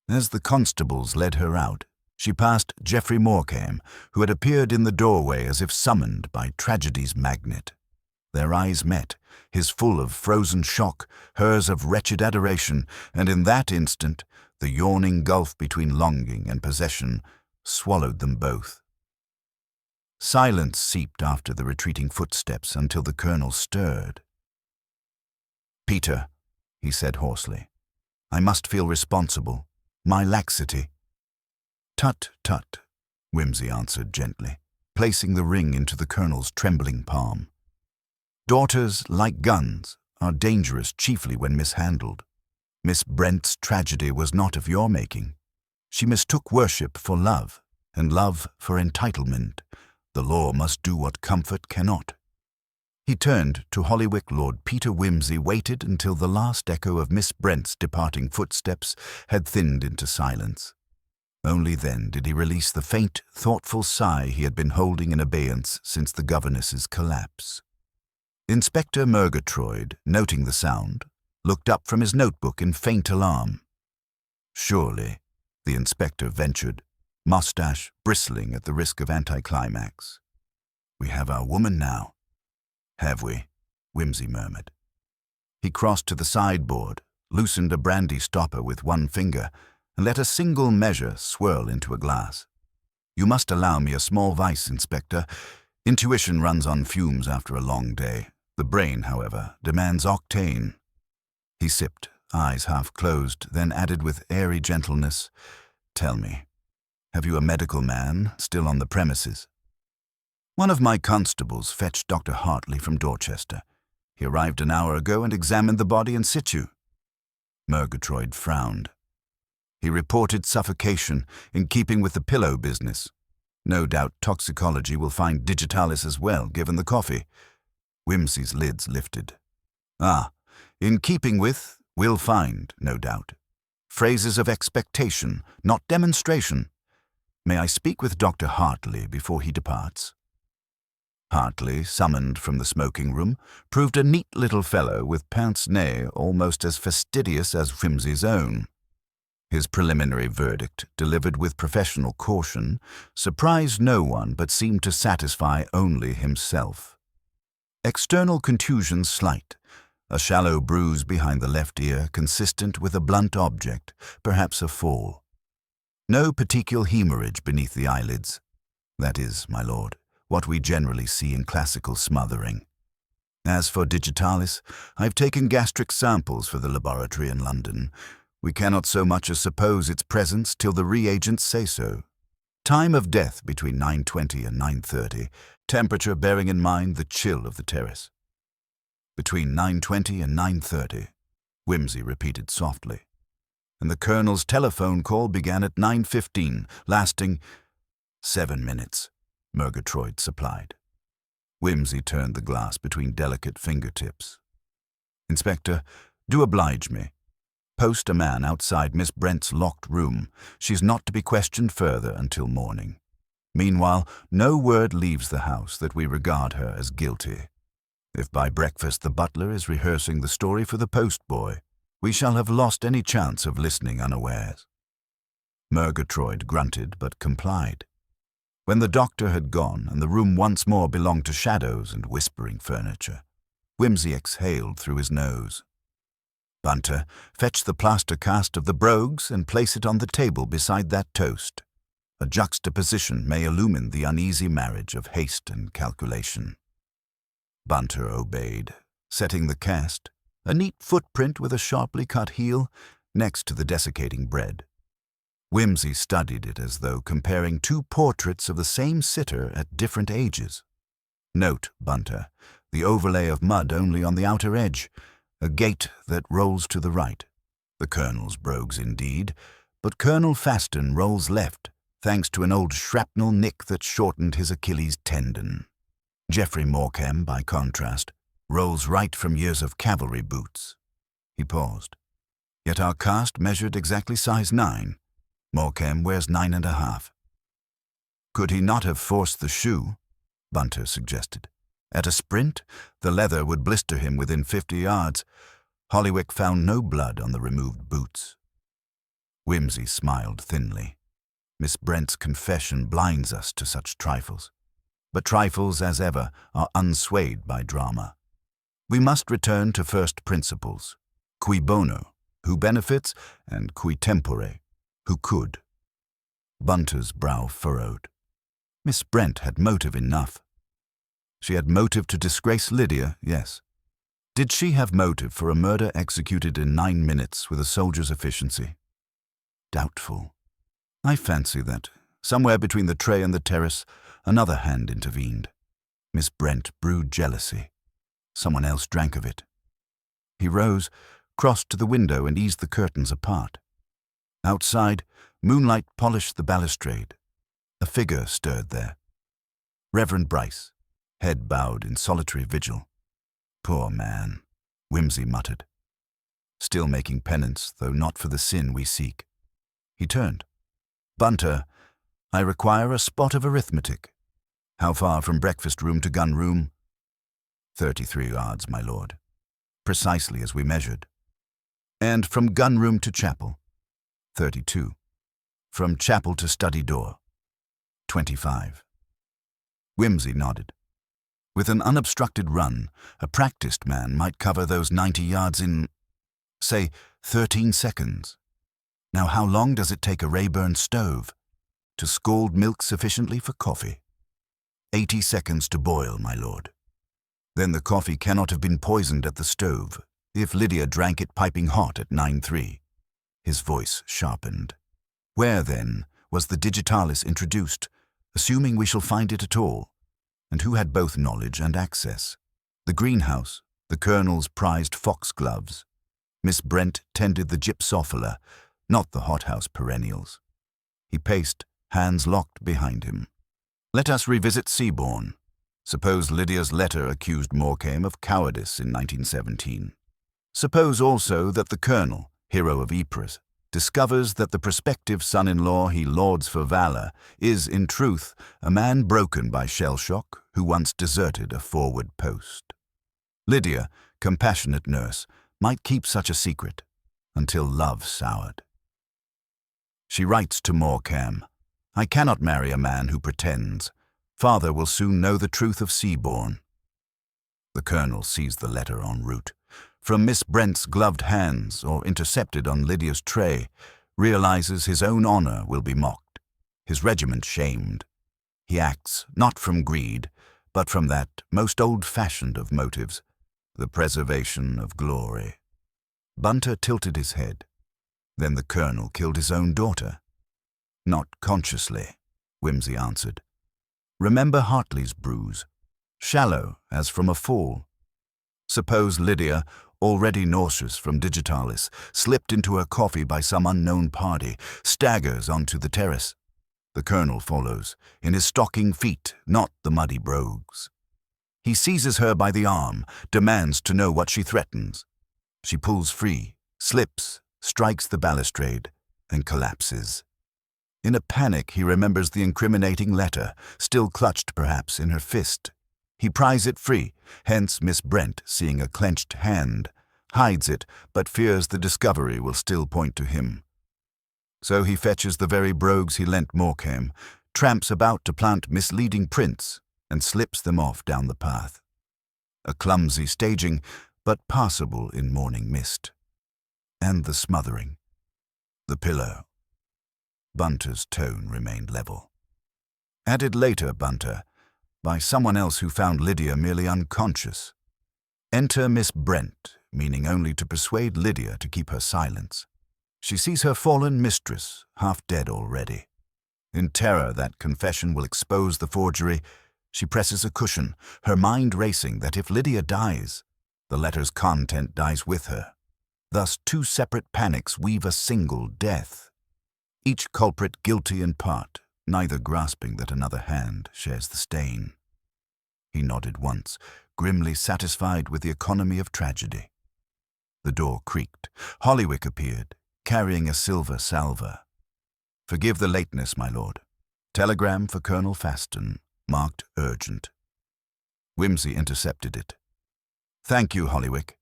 As the constables led her out, she passed Geoffrey Morecambe, who had appeared in the doorway as if summoned by tragedy's magnet. Their eyes met, his full of frozen shock, hers of wretched adoration, and in that instant, the yawning gulf between longing and possession swallowed them both. Silence seeped after the retreating footsteps until the colonel stirred. "Peter," he said hoarsely, "I must feel responsible. My laxity." "Tut, tut," Whimsy answered gently, placing the ring into the colonel's trembling palm. "Daughters, like guns, are dangerous chiefly when mishandled. Miss Brent's tragedy was not of your making. She mistook worship for love, and love for entitlement. The law must do what comfort cannot." He turned to Hollywick. Lord Peter Whimsy waited until the last echo of Miss Brent's departing footsteps had thinned into silence. Only then did he release the faint, thoughtful sigh he had been holding in abeyance since the governess's collapse. Inspector Murgatroyd, noting the sound, looked up from his notebook in faint alarm. "Surely," the inspector ventured, mustache bristling at the risk of anticlimax. "We have our woman now." "Have we?" Whimsy murmured. He crossed to the sideboard, loosened a brandy stopper with one finger, and let a single measure swirl into a glass. "You must allow me a small vice, Inspector. Intuition runs on fumes after a long day. The brain, however, demands octane." He sipped, eyes half closed, then added with airy gentleness, "Tell me, have you a medical man still on the premises?" "One of my constables fetched Dr. Hartley from Dorchester. He arrived an hour ago and examined the body in situ." Murgatroyd frowned. "He reported suffocation, in keeping with the pillow business. No doubt toxicology will find digitalis as well, given the coffee." Whimsy's lids lifted. "Ah, in keeping with, will find, no doubt. Phrases of expectation, not demonstration. May I speak with Dr. Hartley before he departs?" Hartley, summoned from the smoking room, proved a neat little fellow with pince-nez almost as fastidious as Whimsy's own. His preliminary verdict, delivered with professional caution, surprised no one but seemed to satisfy only himself. External contusions slight, a shallow bruise behind the left ear consistent with a blunt object, perhaps a fall. No petechial hemorrhage beneath the eyelids. That is, my lord, what we generally see in classical smothering. As for digitalis, I've taken gastric samples for the laboratory in London. We cannot so much as suppose its presence till the reagents say so. Time of death between 9:20 and 9:30, temperature bearing in mind the chill of the terrace. Between 9:20 and 9:30, Whimsy repeated softly. And the colonel's telephone call began at 9:15, lasting 7 minutes, Murgatroyd supplied. Whimsy turned the glass between delicate fingertips. "Inspector, do oblige me. post a man outside Miss Brent's locked room. She's not to be questioned further until morning. Meanwhile, no word leaves the house that we regard her as guilty. If by breakfast the butler is rehearsing the story for the postboy, we shall have lost any chance of listening unawares." Murgatroyd grunted but complied. When the doctor had gone and the room once more belonged to shadows and whispering furniture, Whimsy exhaled through his nose. "Bunter, fetch the plaster cast of the brogues and place it on the table beside that toast. A juxtaposition may illumine the uneasy marriage of haste and calculation." Bunter obeyed, setting the cast, a neat footprint with a sharply cut heel, next to the desiccating bread. Whimsy studied it as though comparing two portraits of the same sitter at different ages. "Note, Bunter, the overlay of mud only on the outer edge, a gate that rolls to the right. The Colonel's brogues indeed, but Colonel Faston rolls left, thanks to an old shrapnel nick that shortened his Achilles tendon. Geoffrey Morecambe, by contrast, rolls right from years of cavalry boots." He paused. "Yet our cast measured exactly size 9. Morecambe wears 9.5. "Could he not have forced the shoe?" Bunter suggested. "At a sprint, the leather would blister him within 50 yards. Hollywick found no blood on the removed boots." Whimsy smiled thinly. Miss Brent's confession blinds us to such trifles. But trifles, as ever, are unswayed by drama. We must return to first principles. Cui bono, who benefits, and cui tempore, who could. Bunter's brow furrowed. Miss Brent had motive enough. She had motive to disgrace Lydia, yes. Did she have motive for a murder executed in 9 minutes with a soldier's efficiency? Doubtful. I fancy that, somewhere between the tray and the terrace, another hand intervened. Miss Brent brewed jealousy. Someone else drank of it. He rose, crossed to the window and eased the curtains apart. Outside, moonlight polished the balustrade. A figure stirred there. Reverend Bryce, head bowed in solitary vigil. "Poor man," Whimsy muttered. "Still making penance, though not for the sin we seek." He turned. "Bunter, I require a spot of arithmetic. How far from breakfast room to gun room?" 33 yards, my lord. Precisely as we measured." "And from gun room to chapel?" 32. "From chapel to study door?" 25. Whimsy nodded. With an unobstructed run, a practiced man might cover those 90 yards in, say, 13 seconds. Now how long does it take a Rayburn stove to scald milk sufficiently for coffee? 80 seconds to boil, my lord. Then the coffee cannot have been poisoned at the stove, if Lydia drank it piping hot at 9:3. His voice sharpened. Where, then, was the digitalis introduced, assuming we shall find it at all? And who had both knowledge and access? The greenhouse, the Colonel's prized foxgloves. Miss Brent tended the gypsophila, not the hothouse perennials. He paced, hands locked behind him. Let us revisit Seabourne. Suppose Lydia's letter accused Morecambe of cowardice in 1917. Suppose also that the Colonel, hero of Ypres, discovers that the prospective son-in-law he lauds for valor is, in truth, a man broken by shell-shock who once deserted a forward post. Lydia, compassionate nurse, might keep such a secret until love soured. She writes to Morecambe, "I cannot marry a man who pretends. Father will soon know the truth of Seabourne." The Colonel sees the letter en route. From Miss Brent's gloved hands or intercepted on Lydia's tray, realizes his own honor will be mocked, his regiment shamed. He acts not from greed, but from that most old-fashioned of motives, the preservation of glory. Bunter tilted his head. Then the Colonel killed his own daughter. Not consciously, Whimsy answered. Remember Hartley's bruise, shallow as from a fall. Suppose Lydia, already nauseous from digitalis, slipped into her coffee by some unknown party, staggers onto the terrace. The Colonel follows, in his stocking feet, not the muddy brogues. He seizes her by the arm, demands to know what she threatens. She pulls free, slips, strikes the balustrade, and collapses. In a panic, he remembers the incriminating letter, still clutched perhaps in her fist. He pries it free, hence Miss Brent, seeing a clenched hand, hides it, but fears the discovery will still point to him. So he fetches the very brogues he lent Morecambe, tramps about to plant misleading prints, and slips them off down the path. A clumsy staging, but passable in morning mist. And the smothering. The pillow. Bunter's tone remained level. Added later, Bunter, by someone else who found Lydia merely unconscious. Enter Miss Brent, meaning only to persuade Lydia to keep her silence. She sees her fallen mistress, half dead already. In terror that confession will expose the forgery, she presses a cushion, her mind racing that if Lydia dies, the letter's content dies with her. Thus two separate panics weave a single death. Each culprit guilty in part, neither grasping that another hand shares the stain. He nodded once, grimly satisfied with the economy of tragedy. The door creaked. Hollywick appeared, carrying a silver salver. "Forgive the lateness, my lord. Telegram for Colonel Faston, marked urgent." Wimsey intercepted it. "Thank you, Hollywick.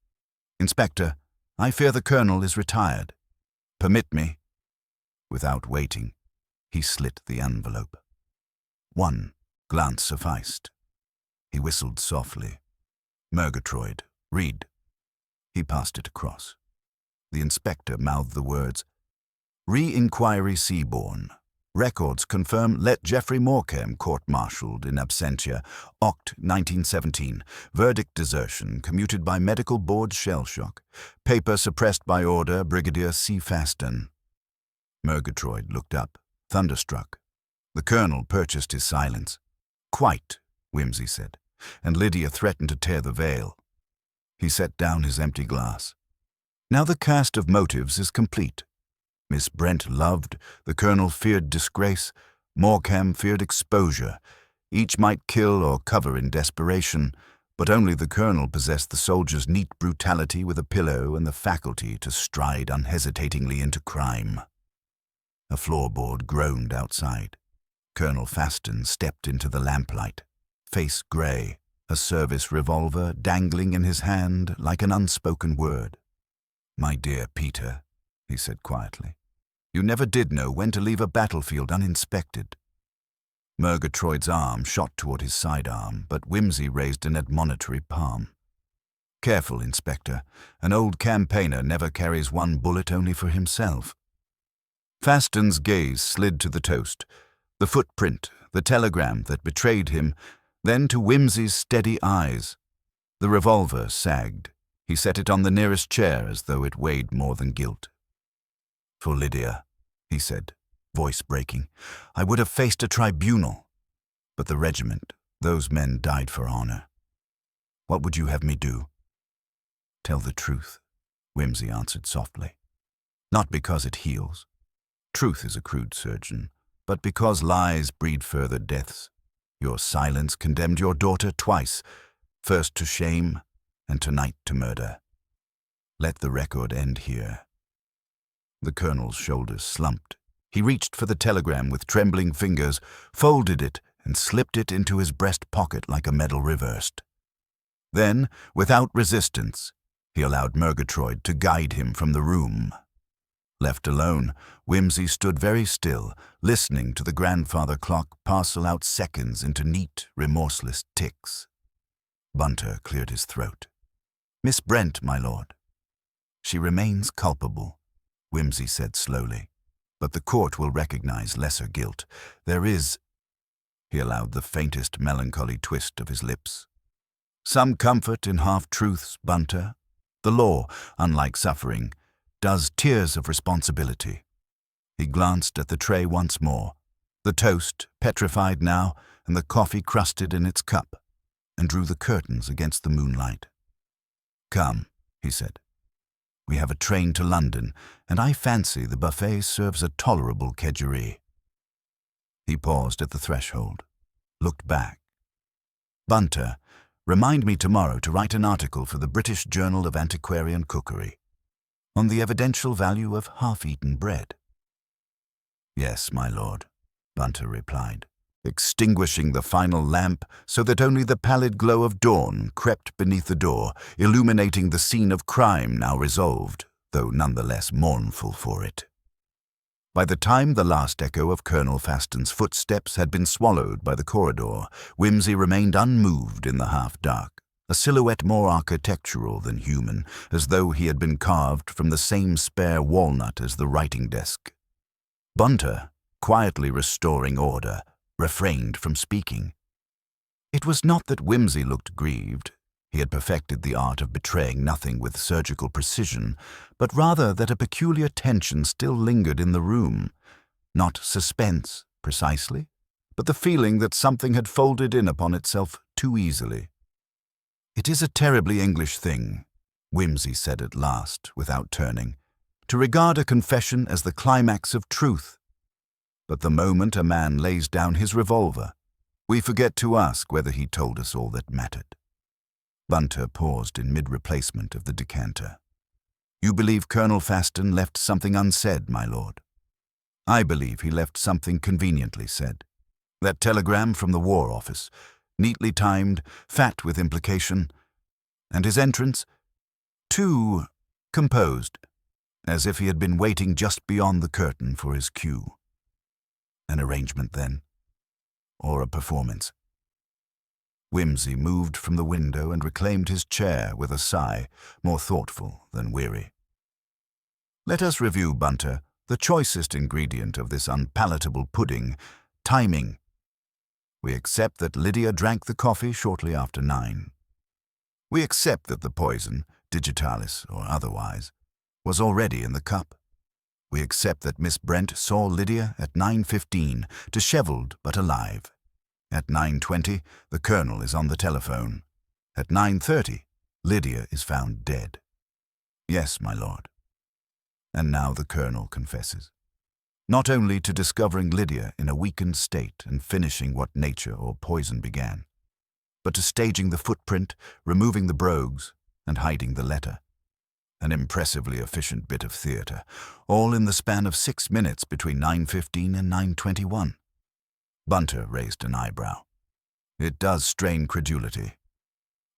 Inspector, I fear the colonel is retired. Permit me." Without waiting, he slit the envelope. One glance sufficed. He whistled softly. "Murgatroyd, read." He passed it across. The inspector mouthed the words, "Re-inquiry Seabourne. Records confirm let Geoffrey Morecambe court-martialed in absentia, Oct. 1917. Verdict desertion, commuted by medical board shell shock. Paper suppressed by order, Brigadier C. Faston." Murgatroyd looked up, thunderstruck. The colonel purchased his silence. "Quite," Wimsey said, and Lydia threatened to tear the veil. He set down his empty glass. Now the cast of motives is complete. Miss Brent loved, the colonel feared disgrace, Morecambe feared exposure. Each might kill or cover in desperation, but only the colonel possessed the soldier's neat brutality with a pillow and the faculty to stride unhesitatingly into crime. A floorboard groaned outside. Colonel Faston stepped into the lamplight, face grey, a service revolver dangling in his hand like an unspoken word. "My dear Peter," he said quietly, "you never did know when to leave a battlefield uninspected." Murgatroyd's arm shot toward his sidearm, but Wimsey raised an admonitory palm. "Careful, Inspector. An old campaigner never carries one bullet only for himself." Faston's gaze slid to the toast, the footprint, the telegram that betrayed him, then to Wimsey's steady eyes. The revolver sagged. He set it on the nearest chair as though it weighed more than guilt. "For Lydia," he said, voice breaking, "I would have faced a tribunal. But the regiment, those men died for honor. What would you have me do?" "Tell the truth," Wimsey answered softly. "Not because it heals. Truth is a crude surgeon, but because lies breed further deaths. Your silence condemned your daughter twice, first to shame and tonight to murder. Let the record end here." The colonel's shoulders slumped. He reached for the telegram with trembling fingers, folded it, and slipped it into his breast pocket like a medal reversed. Then, without resistance, he allowed Murgatroyd to guide him from the room. Left alone, Wimsey stood very still, listening to the grandfather clock parcel out seconds into neat, remorseless ticks. Bunter cleared his throat. "Miss Brent, my lord." "She remains culpable," Wimsey said slowly. "But the court will recognize lesser guilt. There is—" He allowed the faintest melancholy twist of his lips. "Some comfort in half-truths, Bunter. The law, unlike suffering, does tiers of responsibility." He glanced at the tray once more, the toast, petrified now, and the coffee crusted in its cup, and drew the curtains against the moonlight. "Come," he said. "We have a train to London, and I fancy the buffet serves a tolerable kedgeree." He paused at the threshold, looked back. "Bunter, remind me tomorrow to write an article for the British Journal of Antiquarian Cookery." on the evidential value of half-eaten bread. "Yes, my lord," Bunter replied, extinguishing the final lamp so that only the pallid glow of dawn crept beneath the door, illuminating the scene of crime now resolved, though none the less mournful for it. By the time the last echo of Colonel Faston's footsteps had been swallowed by the corridor, Whimsy remained unmoved in the half-dark, a silhouette more architectural than human, as though he had been carved from the same spare walnut as the writing desk. Bunter, quietly restoring order, refrained from speaking. It was not that Whimsy looked grieved. He had perfected the art of betraying nothing with surgical precision, but rather that a peculiar tension still lingered in the room. Not suspense, precisely, but the feeling that something had folded in upon itself too easily. "It is a terribly English thing," Whimsy said at last, without turning, "to regard a confession as the climax of truth. But the moment a man lays down his revolver, we forget to ask whether he told us all that mattered." Bunter paused in mid-replacement of the decanter. "You believe Colonel Faston left something unsaid, my lord?" "I believe he left something conveniently said. That telegram from the War Office, neatly timed, fat with implication, and his entrance, too composed, as if he had been waiting just beyond the curtain for his cue. An arrangement, then? Or a performance?" Whimsy moved from the window and reclaimed his chair with a sigh, more thoughtful than weary. "Let us review, Bunter, the choicest ingredient of this unpalatable pudding, timing. We accept that Lydia drank the coffee shortly after 9. We accept that the poison, digitalis or otherwise, was already in the cup. We accept that Miss Brent saw Lydia at 9:15, disheveled but alive. At 9:20, the colonel is on the telephone. At 9:30, Lydia is found dead. Yes, my lord. And now the colonel confesses. Not only to discovering Lydia in a weakened state and finishing what nature or poison began, but to staging the footprint, removing the brogues, and hiding the letter. An impressively efficient bit of theatre, all in the span of 6 minutes between 9:15 and 9:21. Bunter raised an eyebrow. "It does strain credulity."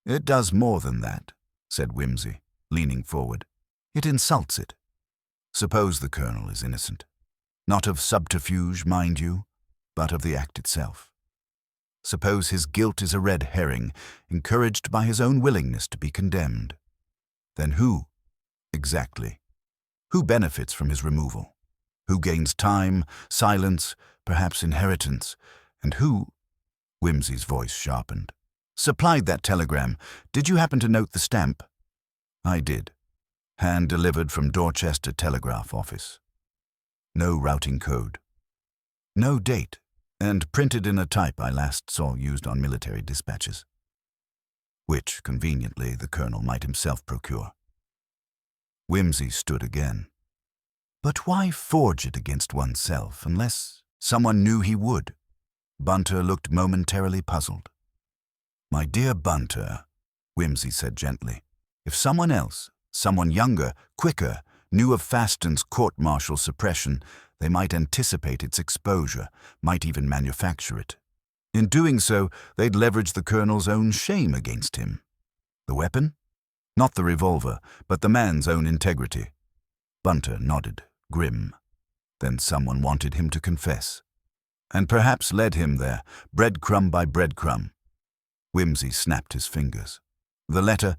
"It does more than that," said Whimsy, leaning forward. "It insults it. Suppose the colonel is innocent. Not of subterfuge, mind you, but of the act itself. Suppose his guilt is a red herring, encouraged by his own willingness to be condemned. Then who, exactly, who benefits from his removal? Who gains time, silence, perhaps inheritance? And who—" Whimsy's voice sharpened. "Supplied that telegram. Did you happen to note the stamp?" "I did. Hand-delivered from Dorchester Telegraph Office. No routing code. No date, and printed in a type I last saw used on military dispatches. Which, conveniently, the colonel might himself procure." Whimsy stood again. "But why forge it against oneself unless someone knew he would?" Bunter looked momentarily puzzled. "My dear Bunter," Whimsy said gently, "if someone else, someone younger, quicker, knew of Faston's court-martial suppression, they might anticipate its exposure, might even manufacture it. In doing so, they'd leverage the colonel's own shame against him. The weapon? Not the revolver, but the man's own integrity." Bunter nodded, grim. Then someone wanted him to confess, and perhaps led him there, breadcrumb by breadcrumb. Whimsy snapped his fingers. The letter,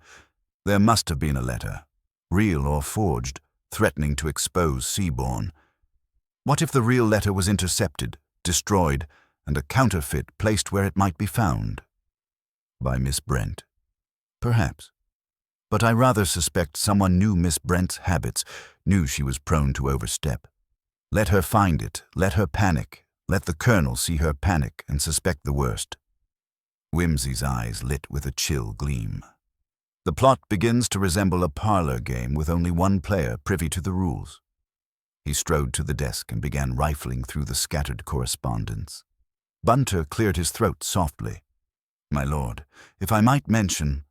there must have been a letter, real or forged, threatening to expose Seaborn. What if the real letter was intercepted, destroyed, and a counterfeit placed where it might be found? By Miss Brent? Perhaps. But I rather suspect someone knew Miss Brent's habits, knew she was prone to overstep. Let her find it, let her panic, let the colonel see her panic and suspect the worst. Whimsy's eyes lit with a chill gleam. The plot begins to resemble a parlor game with only one player privy to the rules. He strode to the desk and began rifling through the scattered correspondence. Bunter cleared his throat softly. "My lord, if I might mention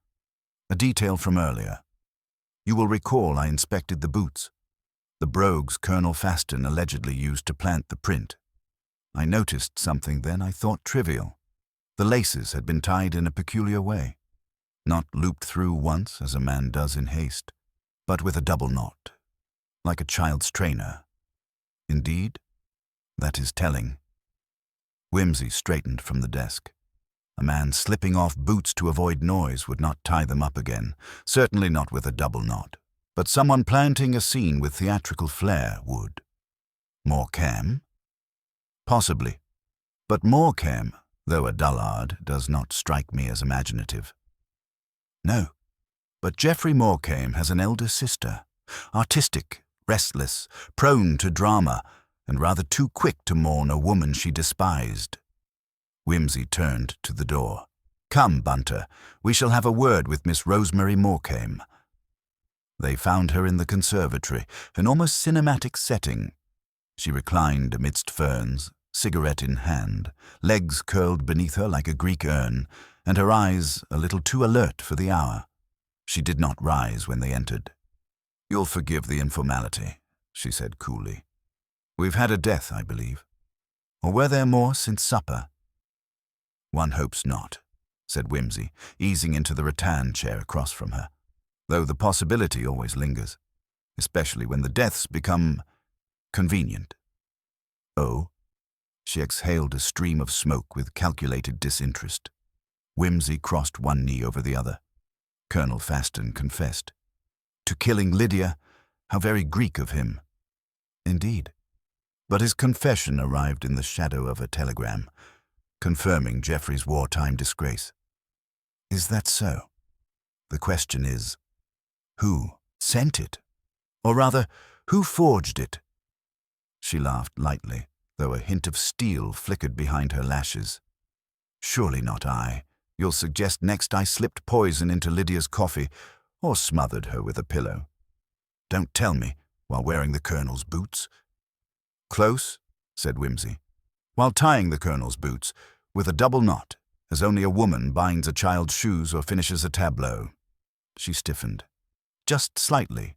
a detail from earlier." You will recall I inspected the boots. The brogues Colonel Faston allegedly used to plant the print. I noticed something then I thought trivial. The laces had been tied in a peculiar way, not looped through once as a man does in haste, but with a double knot, like a child's trainer. Indeed, that is telling. Whimsy straightened from the desk. A man slipping off boots to avoid noise would not tie them up again, certainly not with a double knot. But someone planting a scene with theatrical flair would. Morecambe? Possibly. But Morecambe, though a dullard, does not strike me as imaginative. No, but Geoffrey Morecambe has an elder sister, artistic, restless, prone to drama, and rather too quick to mourn a woman she despised. Whimsy turned to the door. Come, Bunter, we shall have a word with Miss Rosemary Morecambe. They found her in the conservatory, an almost cinematic setting. She reclined amidst ferns, cigarette in hand, legs curled beneath her like a Greek urn, and her eyes a little too alert for the hour. She did not rise when they entered. "You'll forgive the informality," she said coolly. "We've had a death, I believe. Or were there more since supper?" "One hopes not," said Whimsy, easing into the rattan chair across from her, though the possibility always lingers, especially when the deaths become convenient. "Oh?" She exhaled a stream of smoke with calculated disinterest. Whimsy crossed one knee over the other. Colonel Faston confessed. To killing Lydia, how very Greek of him. Indeed. But his confession arrived in the shadow of a telegram, confirming Geoffrey's wartime disgrace. Is that so? The question is, who sent it? Or rather, who forged it? She laughed lightly, though a hint of steel flickered behind her lashes. Surely not I. You'll suggest next I slipped poison into Lydia's coffee, or smothered her with a pillow. Don't tell me, while wearing the Colonel's boots. Close, said Whimsy. While tying the Colonel's boots, with a double knot, as only a woman binds a child's shoes or finishes a tableau. She stiffened. Just slightly,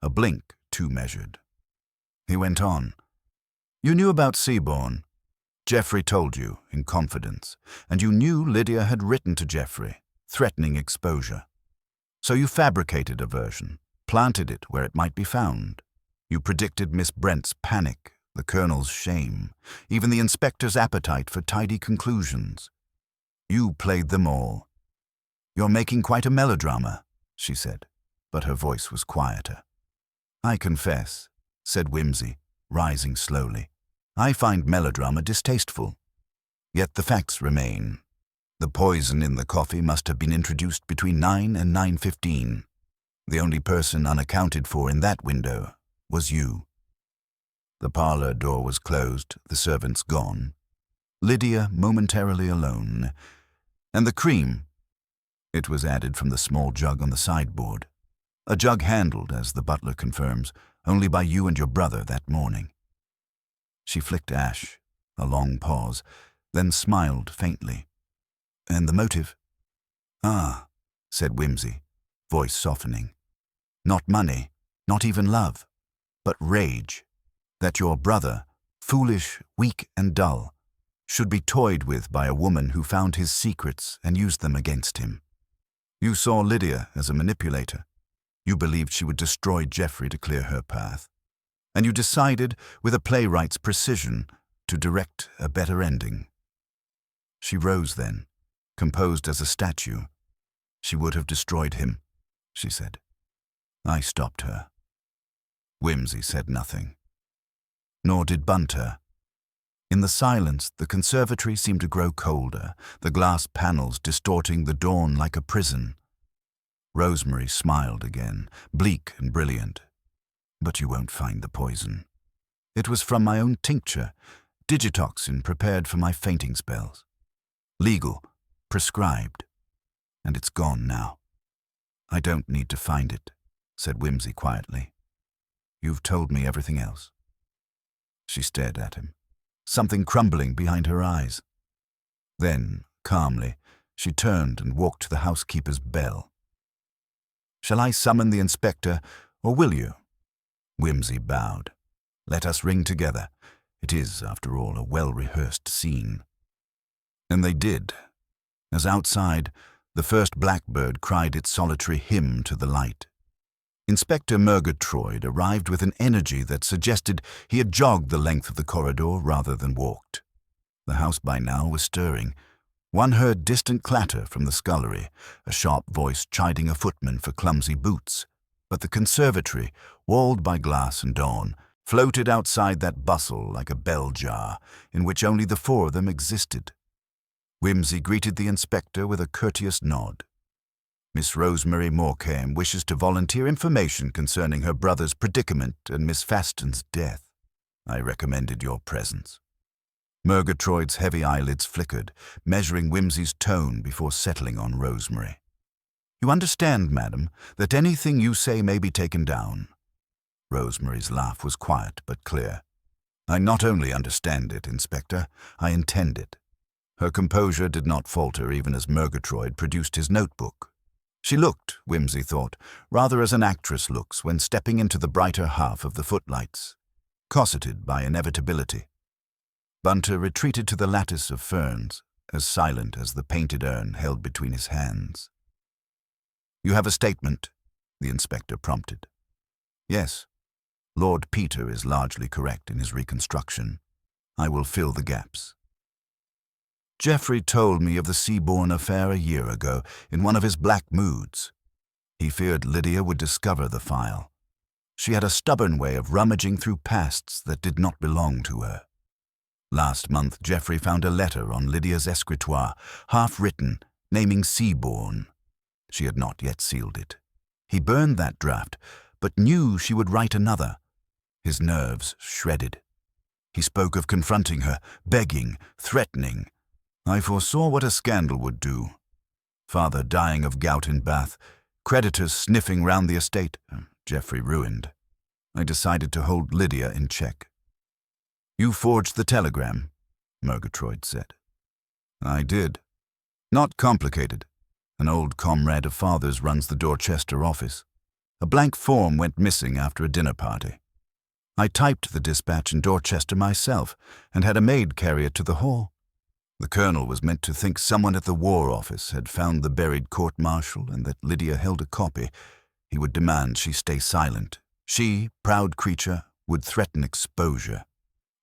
a blink too measured. He went on. You knew about Seabourne. Geoffrey told you, in confidence, and you knew Lydia had written to Geoffrey, threatening exposure. So you fabricated a version, planted it where it might be found. You predicted Miss Brent's panic, the Colonel's shame, even the inspector's appetite for tidy conclusions. You played them all. You're making quite a melodrama, she said, but her voice was quieter. I confess, said Whimsy, rising slowly. I find melodrama distasteful. Yet the facts remain. The poison in the coffee must have been introduced between 9 and 9:15. The only person unaccounted for in that window was you. The parlor door was closed, the servants gone. Lydia momentarily alone. And the cream. It was added from the small jug on the sideboard. A jug handled, as the butler confirms, only by you and your brother that morning. She flicked ash, a long pause, then smiled faintly. And the motive? Ah, said Whimsy, voice softening. Not money, not even love, but rage. That your brother, foolish, weak and dull, should be toyed with by a woman who found his secrets and used them against him. You saw Lydia as a manipulator. You believed she would destroy Geoffrey to clear her path. And you decided, with a playwright's precision, to direct a better ending. She rose then, composed as a statue. She would have destroyed him, she said. I stopped her. Whimsy said nothing. Nor did Bunter. In the silence, the conservatory seemed to grow colder, the glass panels distorting the dawn like a prison. Rosemary smiled again, bleak and brilliant. But you won't find the poison. It was from my own tincture, digitoxin prepared for my fainting spells. Legal, prescribed, and it's gone now. I don't need to find it, said Whimsy quietly. You've told me everything else. She stared at him, something crumbling behind her eyes. Then, calmly, she turned and walked to the housekeeper's bell. Shall I summon the inspector, or will you?" Wimsey bowed. "Let us ring together. It is, after all, a well-rehearsed scene." And they did. As outside, the first blackbird cried its solitary hymn to the light. Inspector Murgatroyd arrived with an energy that suggested he had jogged the length of the corridor rather than walked. The house by now was stirring. One heard distant clatter from the scullery, a sharp voice chiding a footman for clumsy boots. But the conservatory, walled by glass and dawn, floated outside that bustle like a bell jar in which only the four of them existed. Wimsey greeted the inspector with a courteous nod. "Miss Rosemary Morecambe wishes to volunteer information concerning her brother's predicament and Miss Faston's death. I recommended your presence." Murgatroyd's heavy eyelids flickered, measuring Wimsey's tone before settling on Rosemary. "You understand, madam, that anything you say may be taken down." Rosemary's laugh was quiet but clear. "I not only understand it, Inspector, I intend it." Her composure did not falter even as Murgatroyd produced his notebook. She looked, Wimsey thought, rather as an actress looks when stepping into the brighter half of the footlights, cosseted by inevitability. Bunter retreated to the lattice of ferns, as silent as the painted urn held between his hands. "You have a statement?" the inspector prompted. "Yes. Lord Peter is largely correct in his reconstruction. I will fill the gaps." Geoffrey told me of the Seabourn affair a year ago in one of his black moods. He feared Lydia would discover the file. She had a stubborn way of rummaging through pasts that did not belong to her. Last month, Geoffrey found a letter on Lydia's escritoire, half-written, naming Seabourn. She had not yet sealed it. He burned that draft, but knew she would write another. His nerves shredded. He spoke of confronting her, begging, threatening. I foresaw what a scandal would do. Father dying of gout in Bath, creditors sniffing round the estate, Geoffrey ruined. I decided to hold Lydia in check. "You forged the telegram," Murgatroyd said. "I did. Not complicated. An old comrade of Father's runs the Dorchester office. A blank form went missing after a dinner party. I typed the dispatch in Dorchester myself and had a maid carry it to the hall. The colonel was meant to think someone at the War Office had found the buried court-martial and that Lydia held a copy. He would demand she stay silent. She, proud creature, would threaten exposure.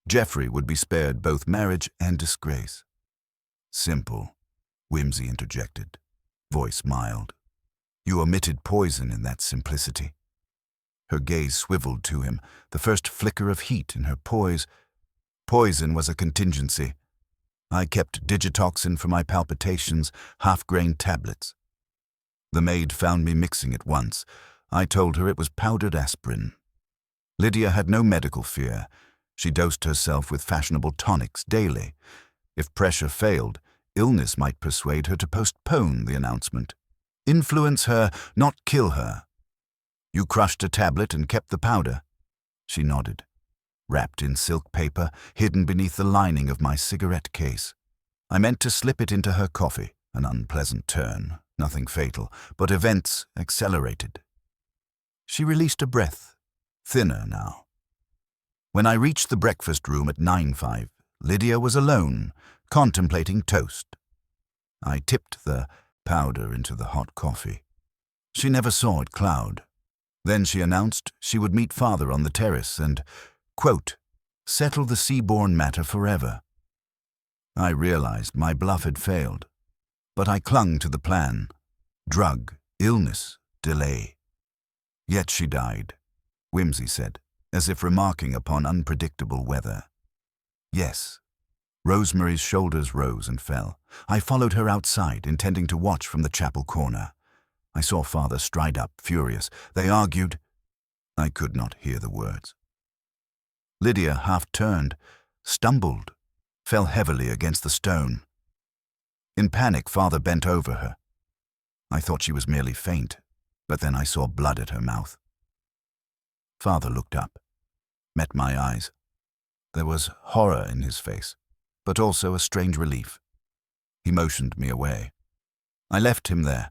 Geoffrey would be spared both marriage and disgrace." "Simple," Wimsey interjected, voice mild. "You omitted poison in that simplicity." Her gaze swiveled to him, the first flicker of heat in her poise. "Poison was a contingency. I kept digitoxin for my palpitations, half-grain tablets. The maid found me mixing it once. I told her it was powdered aspirin. Lydia had no medical fear. She dosed herself with fashionable tonics daily. If pressure failed, illness might persuade her to postpone the announcement. Influence her, not kill her. You crushed a tablet and kept the powder." She nodded. "Wrapped in silk paper, hidden beneath the lining of my cigarette case. I meant to slip it into her coffee, an unpleasant turn, nothing fatal, but events accelerated." She released a breath, thinner now. "When I reached the breakfast room at 9:05, Lydia was alone, contemplating toast. I tipped the powder into the hot coffee. She never saw it cloud. Then she announced she would meet Father on the terrace and, quote, settle the Seabourn matter forever. I realized my bluff had failed, but I clung to the plan. Drug, illness, delay. Yet she died, Wimsey said, as if remarking upon unpredictable weather. Yes. Rosemary's shoulders rose and fell. I followed her outside, intending to watch from the chapel corner. I saw Father stride up, furious. They argued. I could not hear the words. Lydia half turned, stumbled, fell heavily against the stone. In panic, Father bent over her. I thought she was merely faint, but then I saw blood at her mouth. Father looked up, met my eyes. There was horror in his face, but also a strange relief. He motioned me away. I left him there,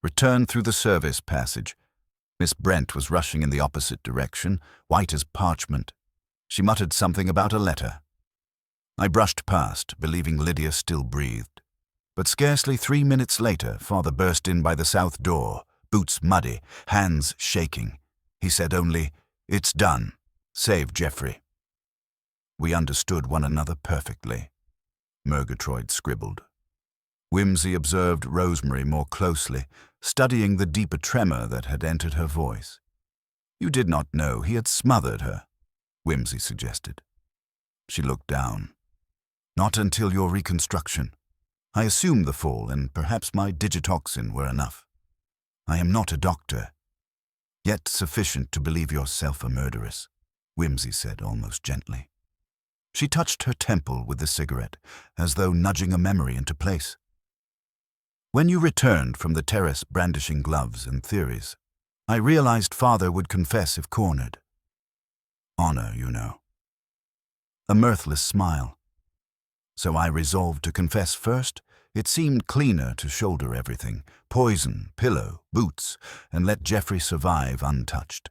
returned through the service passage, Miss Brent was rushing in the opposite direction, white as parchment. She muttered something about a letter. I brushed past, believing Lydia still breathed. But scarcely 3 minutes later, Father burst in by the south door, boots muddy, hands shaking. He said only, "It's done. Save Geoffrey." We understood one another perfectly, Murgatroyd scribbled. Whimsy observed Rosemary more closely, studying the deeper tremor that had entered her voice. "You did not know he had smothered her," Whimsy suggested. She looked down. "Not until your reconstruction. I assumed the fall, and perhaps my digitoxin were enough. I am not a doctor, yet sufficient to believe yourself a murderess," Whimsy said almost gently. She touched her temple with the cigarette, as though nudging a memory into place. "When you returned from the terrace brandishing gloves and theories, I realized Father would confess if cornered. Honor, you know." A mirthless smile. "So I resolved to confess first. It seemed cleaner to shoulder everything, poison, pillow, boots, and let Geoffrey survive untouched.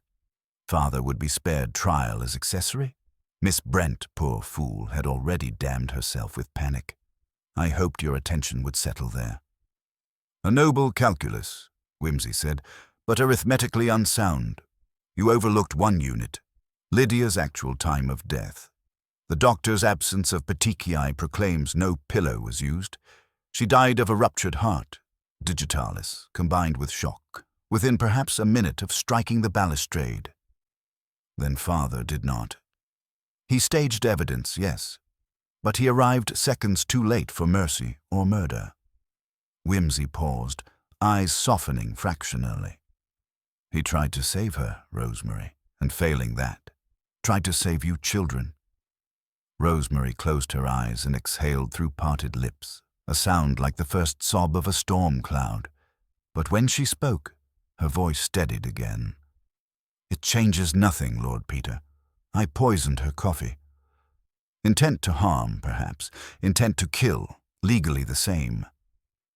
Father would be spared trial as accessory. Miss Brent, poor fool, had already damned herself with panic. I hoped your attention would settle there." "A noble calculus," Whimsy said, "but arithmetically unsound. You overlooked one unit, Lydia's actual time of death. The doctor's absence of petechiae proclaims no pillow was used. She died of a ruptured heart, digitalis, combined with shock, within perhaps a minute of striking the balustrade. Then Father did not. He staged evidence, yes, but he arrived seconds too late for mercy or murder." Whimsy paused, eyes softening fractionally. "He tried to save her, Rosemary, and failing that, tried to save you children." Rosemary closed her eyes and exhaled through parted lips, a sound like the first sob of a storm cloud. But when she spoke, her voice steadied again. "It changes nothing, Lord Peter. I poisoned her coffee. Intent to harm, perhaps, intent to kill, legally the same.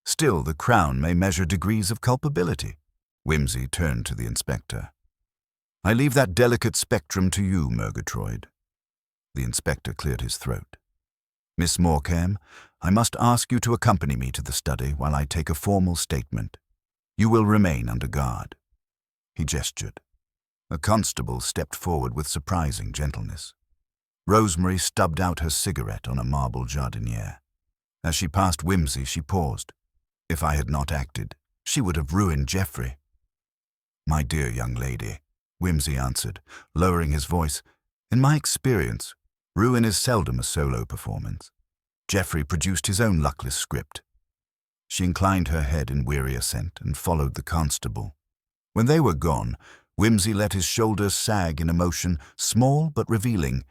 Still, the Crown may measure degrees of culpability." Whimsy turned to the inspector. "I leave that delicate spectrum to you, Murgatroyd." The inspector cleared his throat. "Miss Morecambe, I must ask you to accompany me to the study while I take a formal statement. You will remain under guard." He gestured. A constable stepped forward with surprising gentleness. Rosemary stubbed out her cigarette on a marble jardiniere. As she passed Whimsy, she paused. If I had not acted, she would have ruined Geoffrey. "My dear young lady," Whimsy answered, lowering his voice, "in my experience, ruin is seldom a solo performance. Geoffrey produced his own luckless script." She inclined her head in weary assent and followed the constable. When they were gone, Whimsy let his shoulders sag in a motion small but revealing.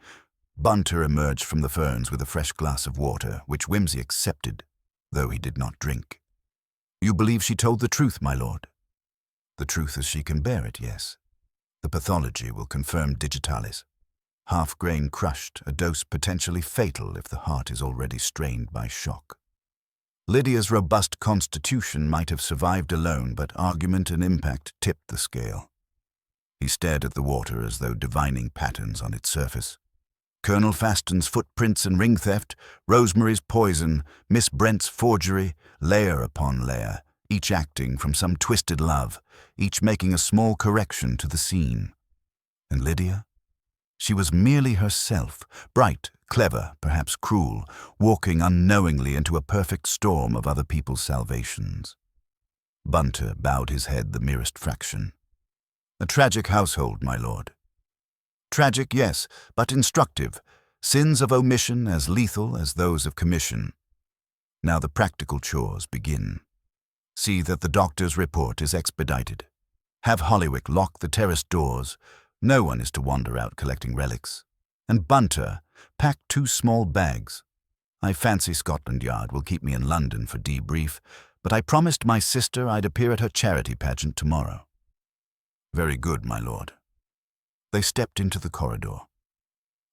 Bunter emerged from the ferns with a fresh glass of water, which Whimsy accepted, though he did not drink. "You believe she told the truth, my lord?" "The truth as she can bear it, yes. The pathology will confirm digitalis. Half-grain crushed, a dose potentially fatal if the heart is already strained by shock. Lydia's robust constitution might have survived alone, but argument and impact tipped the scale." He stared at the water as though divining patterns on its surface. Colonel Faston's footprints and ring theft, Rosemary's poison, Miss Brent's forgery, layer upon layer, each acting from some twisted love, each making a small correction to the scene. And Lydia? She was merely herself, bright, clever, perhaps cruel, walking unknowingly into a perfect storm of other people's salvations. Bunter bowed his head the merest fraction. "A tragic household, my lord." "Tragic, yes, but instructive. Sins of omission as lethal as those of commission. Now the practical chores begin. See that the doctor's report is expedited. Have Hollywick lock the terrace doors. No one is to wander out collecting relics. And Bunter, pack 2 small bags. I fancy Scotland Yard will keep me in London for debrief, but I promised my sister I'd appear at her charity pageant tomorrow." "Very good, my lord." They stepped into the corridor.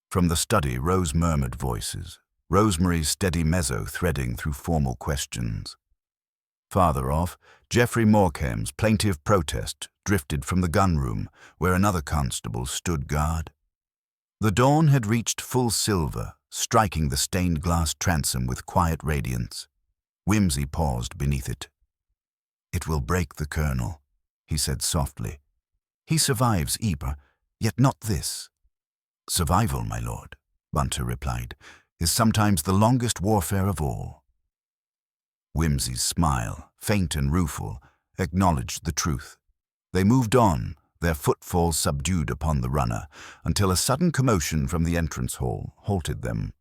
From the study rose murmured voices, Rosemary's steady mezzo threading through formal questions. Farther off, Geoffrey Morecame's plaintive protest drifted from the gun-room, where another constable stood guard. The dawn had reached full silver, striking the stained-glass transom with quiet radiance. Whimsy paused beneath it. "It will break the colonel," he said softly. "He survives Ypres, yet not this." "Survival, my lord," Bunter replied, "is sometimes the longest warfare of all." Whimsy's smile, faint and rueful, acknowledged the truth. They moved on, their footfalls subdued upon the runner, until a sudden commotion from the entrance hall halted them.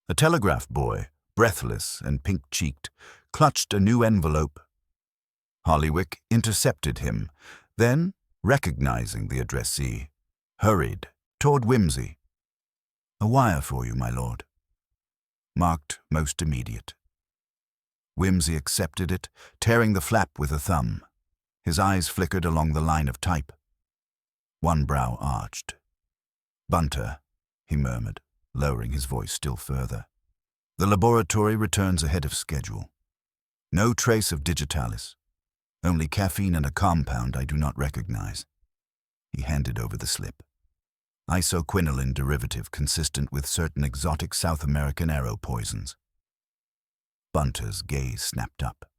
A telegraph boy, breathless and pink-cheeked, clutched a new envelope. Hollywick intercepted him, then, recognizing the addressee, hurried toward Whimsy. "A wire for you, my lord." Marked most immediate. Whimsy accepted it, tearing the flap with a thumb. His eyes flickered along the line of type. One brow arched. "Bunter," he murmured, lowering his voice still further. "The laboratory returns ahead of schedule. No trace of digitalis. Only caffeine and a compound I do not recognize." He handed over the slip. "Isoquinoline derivative consistent with certain exotic South American arrow poisons." Bunter's gaze snapped up.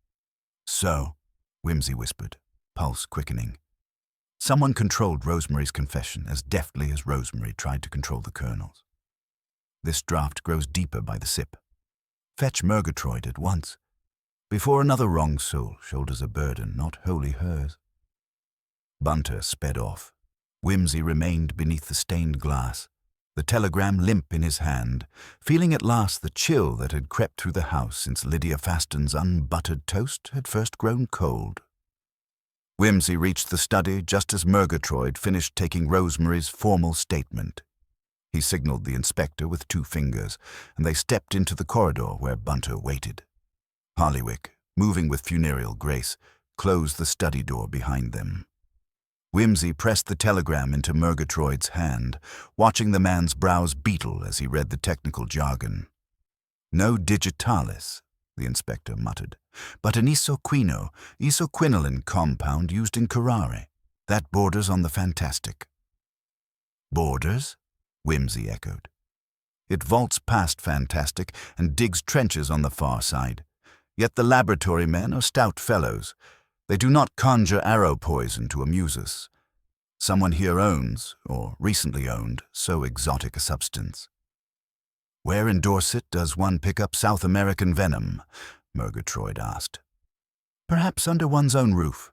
"So," Whimsy whispered, pulse quickening. "Someone controlled Rosemary's confession as deftly as Rosemary tried to control the colonel's. This draught grows deeper by the sip. Fetch Murgatroyd at once, before another wrong soul shoulders a burden not wholly hers." Bunter sped off. Whimsy remained beneath the stained glass, the telegram limp in his hand, feeling at last the chill that had crept through the house since Lydia Faston's unbuttered toast had first grown cold. Whimsy reached the study just as Murgatroyd finished taking Rosemary's formal statement. He signaled the inspector with 2 fingers, and they stepped into the corridor where Bunter waited. Hollywick, moving with funereal grace, closed the study door behind them. Whimsy pressed the telegram into Murgatroyd's hand, watching the man's brows beetle as he read the technical jargon. "No digitalis," the inspector muttered, "but an isoquinoline compound used in curare. That borders on the fantastic." "Borders?" Whimsy echoed. "It vaults past fantastic and digs trenches on the far side. Yet the laboratory men are stout fellows. They do not conjure arrow poison to amuse us. Someone here owns, or recently owned, so exotic a substance." "Where in Dorset does one pick up South American venom?" Murgatroyd asked. "Perhaps under one's own roof."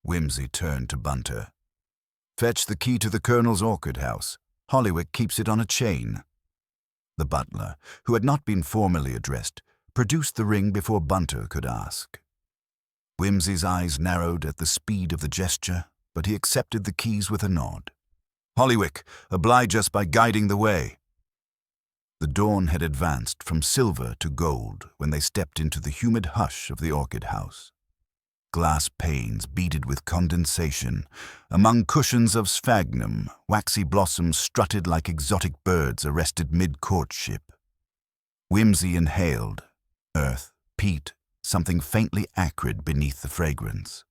Whimsy turned to Bunter. "Fetch the key to the colonel's orchid house. Hollywick keeps it on a chain." The butler, who had not been formally addressed, produced the ring before Bunter could ask. Whimsy's eyes narrowed at the speed of the gesture, but he accepted the keys with a nod. "Hollywick, oblige us by guiding the way." The dawn had advanced from silver to gold when they stepped into the humid hush of the orchid house. Glass panes beaded with condensation. Among cushions of sphagnum, waxy blossoms strutted like exotic birds arrested mid-courtship. Whimsy inhaled. Earth, peat, something faintly acrid beneath the fragrance.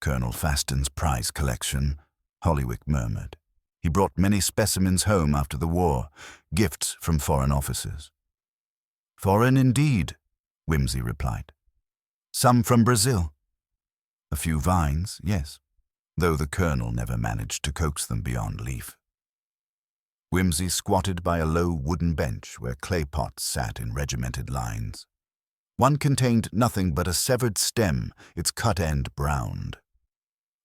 "Colonel Faston's prize collection," Hollywick murmured. "He brought many specimens home after the war, gifts from foreign officers." "Foreign indeed," Whimsy replied. "Some from Brazil. A few vines, yes, though the colonel never managed to coax them beyond leaf." Whimsy squatted by a low wooden bench where clay pots sat in regimented lines. One contained nothing but a severed stem, its cut end browned.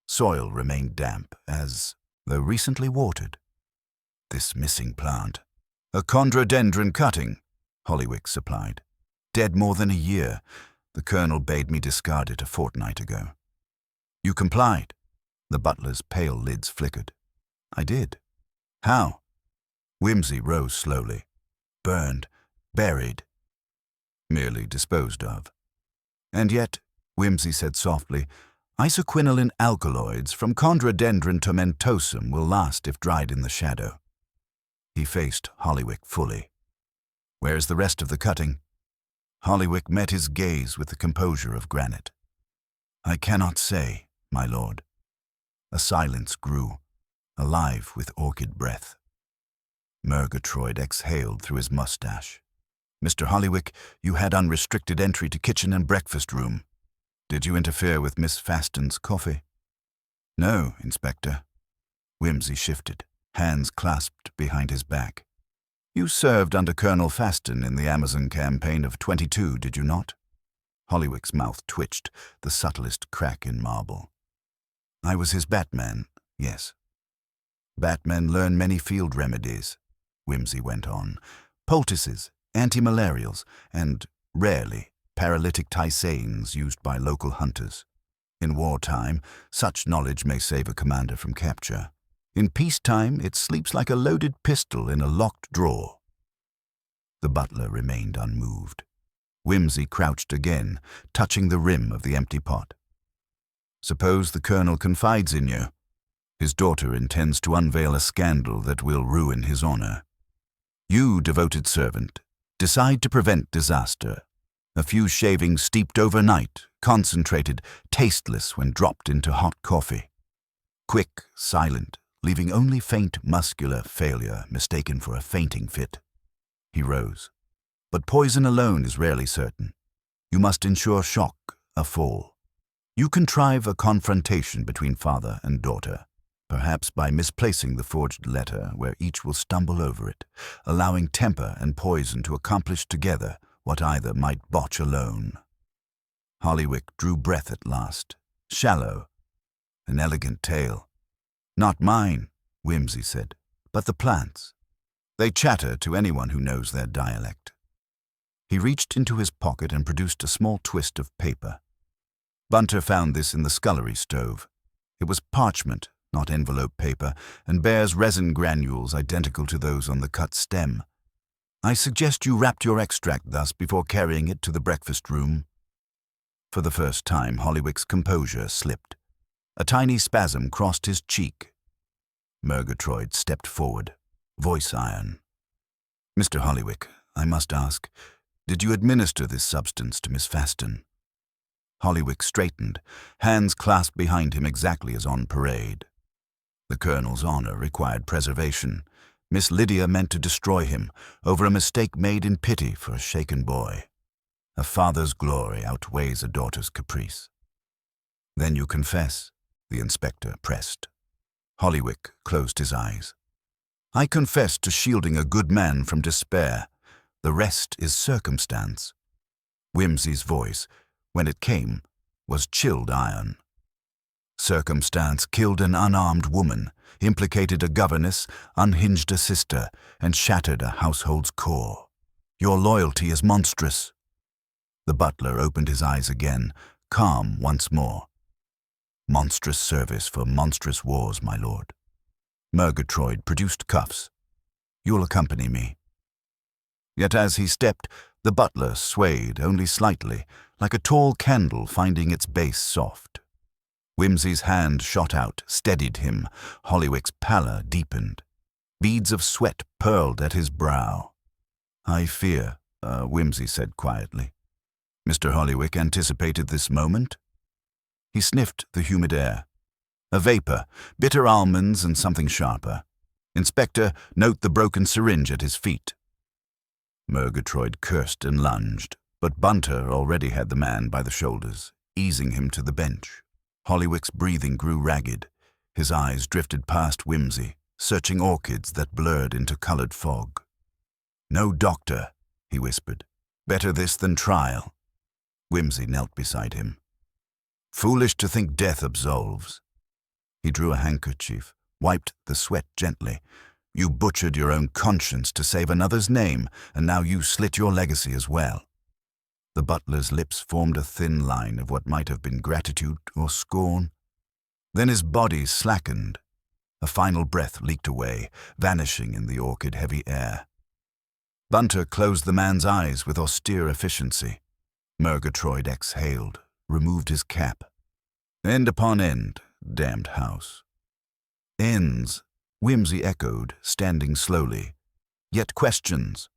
Soil remained damp, as though recently watered. This missing plant. "A chondrodendron cutting," Hollywick supplied. "Dead more than a year. The colonel bade me discard it a fortnight ago." "You complied?" The butler's pale lids flickered. "I did." "How?" Whimsy rose slowly. "Burned. Buried. Merely disposed of." "And yet," Whimsy said softly, "isoquinoline alkaloids from Chondrodendron tomentosum will last if dried in the shadow." He faced Hollywick fully. "Where's the rest of the cutting?" Hollywick met his gaze with the composure of granite. "I cannot say, my lord." A silence grew, alive with orchid breath. Murgatroyd exhaled through his mustache. "Mr. Hollywick, you had unrestricted entry to kitchen and breakfast room. Did you interfere with Miss Faston's coffee?" "No, Inspector." Whimsy shifted, hands clasped behind his back. "You served under Colonel Faston in the Amazon campaign of 22, did you not?" Hollywick's mouth twitched, the subtlest crack in marble. "I was his Batman, yes." "Batmen learn many field remedies," Whimsy went on. "Poultices, anti-malarials, and, rarely, paralytic tisanes used by local hunters. In wartime, such knowledge may save a commander from capture. In peacetime, it sleeps like a loaded pistol in a locked drawer." The butler remained unmoved. Whimsy crouched again, touching the rim of the empty pot. "Suppose the colonel confides in you. His daughter intends to unveil a scandal that will ruin his honor. You, devoted servant, decide to prevent disaster. A few shavings steeped overnight, concentrated, tasteless when dropped into hot coffee. Quick, silent, leaving only faint muscular failure mistaken for a fainting fit." He rose. "But poison alone is rarely certain. You must ensure shock, a fall. You contrive a confrontation between father and daughter, perhaps by misplacing the forged letter where each will stumble over it, allowing temper and poison to accomplish together what either might botch alone." Hollywick drew breath at last, shallow. "An elegant tale. Not mine," Whimsy said, "but the plants. They chatter to anyone who knows their dialect." He reached into his pocket and produced a small twist of paper. Bunter found this in the scullery stove. It was parchment, not envelope paper, and bears resin granules identical to those on the cut stem. "I suggest you wrapped your extract thus before carrying it to the breakfast room." For the first time, Hollywick's composure slipped. A tiny spasm crossed his cheek. Murgatroyd stepped forward, voice iron. "Mr. Hollywick, I must ask, did you administer this substance to Miss Faston?" Hollywick straightened, hands clasped behind him exactly as on parade. The colonel's honor required preservation. Miss Lydia meant to destroy him over a mistake made in pity for a shaken boy. A father's glory outweighs a daughter's caprice. "Then you confess," the inspector pressed. Hollywick closed his eyes. "I confess to shielding a good man from despair. The rest is circumstance." Whimsy's voice, when it came, was chilled iron. "Circumstance killed an unarmed woman, implicated a governess, unhinged a sister, and shattered a household's core. Your loyalty is monstrous." The butler opened his eyes again, calm once more. "Monstrous service for monstrous wars, my lord." Murgatroyd produced cuffs. "You'll accompany me." Yet as he stepped, the butler swayed only slightly, like a tall candle finding its base soft. Whimsy's hand shot out, steadied him. Hollywick's pallor deepened. Beads of sweat purled at his brow. "I fear," Whimsy said quietly. "Mr. Hollywick anticipated this moment?" He sniffed the humid air. "A vapor, bitter almonds and something sharper. Inspector, note the broken syringe at his feet." Murgatroyd cursed and lunged, but Bunter already had the man by the shoulders, easing him to the bench. Hollywick's breathing grew ragged. His eyes drifted past Whimsy, searching orchids that blurred into colored fog. "No doctor," he whispered. "Better this than trial." Whimsy knelt beside him. "Foolish to think death absolves." He drew a handkerchief, wiped the sweat gently. "You butchered your own conscience to save another's name, and now you slit your legacy as well." The butler's lips formed a thin line of what might have been gratitude or scorn. Then his body slackened. A final breath leaked away, vanishing in the orchid-heavy air. Bunter closed the man's eyes with austere efficiency. Murgatroyd exhaled, removed his cap. "End upon end, damned house." "Ends," Whimsy echoed, standing slowly. "Yet questions.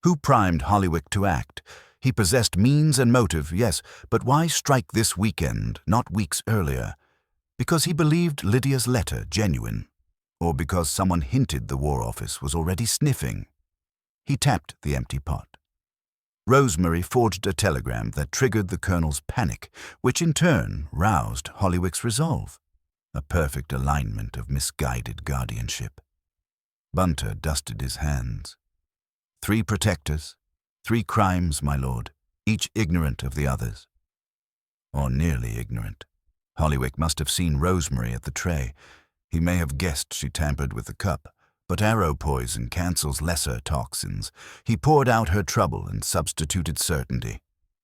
Who primed Hollywick to act? He possessed means and motive, yes, but why strike this weekend, not weeks earlier? Because he believed Lydia's letter genuine, or because someone hinted the War Office was already sniffing? He tapped the empty pot. Rosemary forged a telegram that triggered the Colonel's panic, which in turn roused Hollywick's resolve. A perfect alignment of misguided guardianship. Bunter dusted his hands. 3 protectors, 3 crimes, my lord, each ignorant of the others. Or nearly ignorant. Hollywick must have seen Rosemary at the tray. He may have guessed she tampered with the cup, but arrow poison cancels lesser toxins. He poured out her trouble and substituted certainty.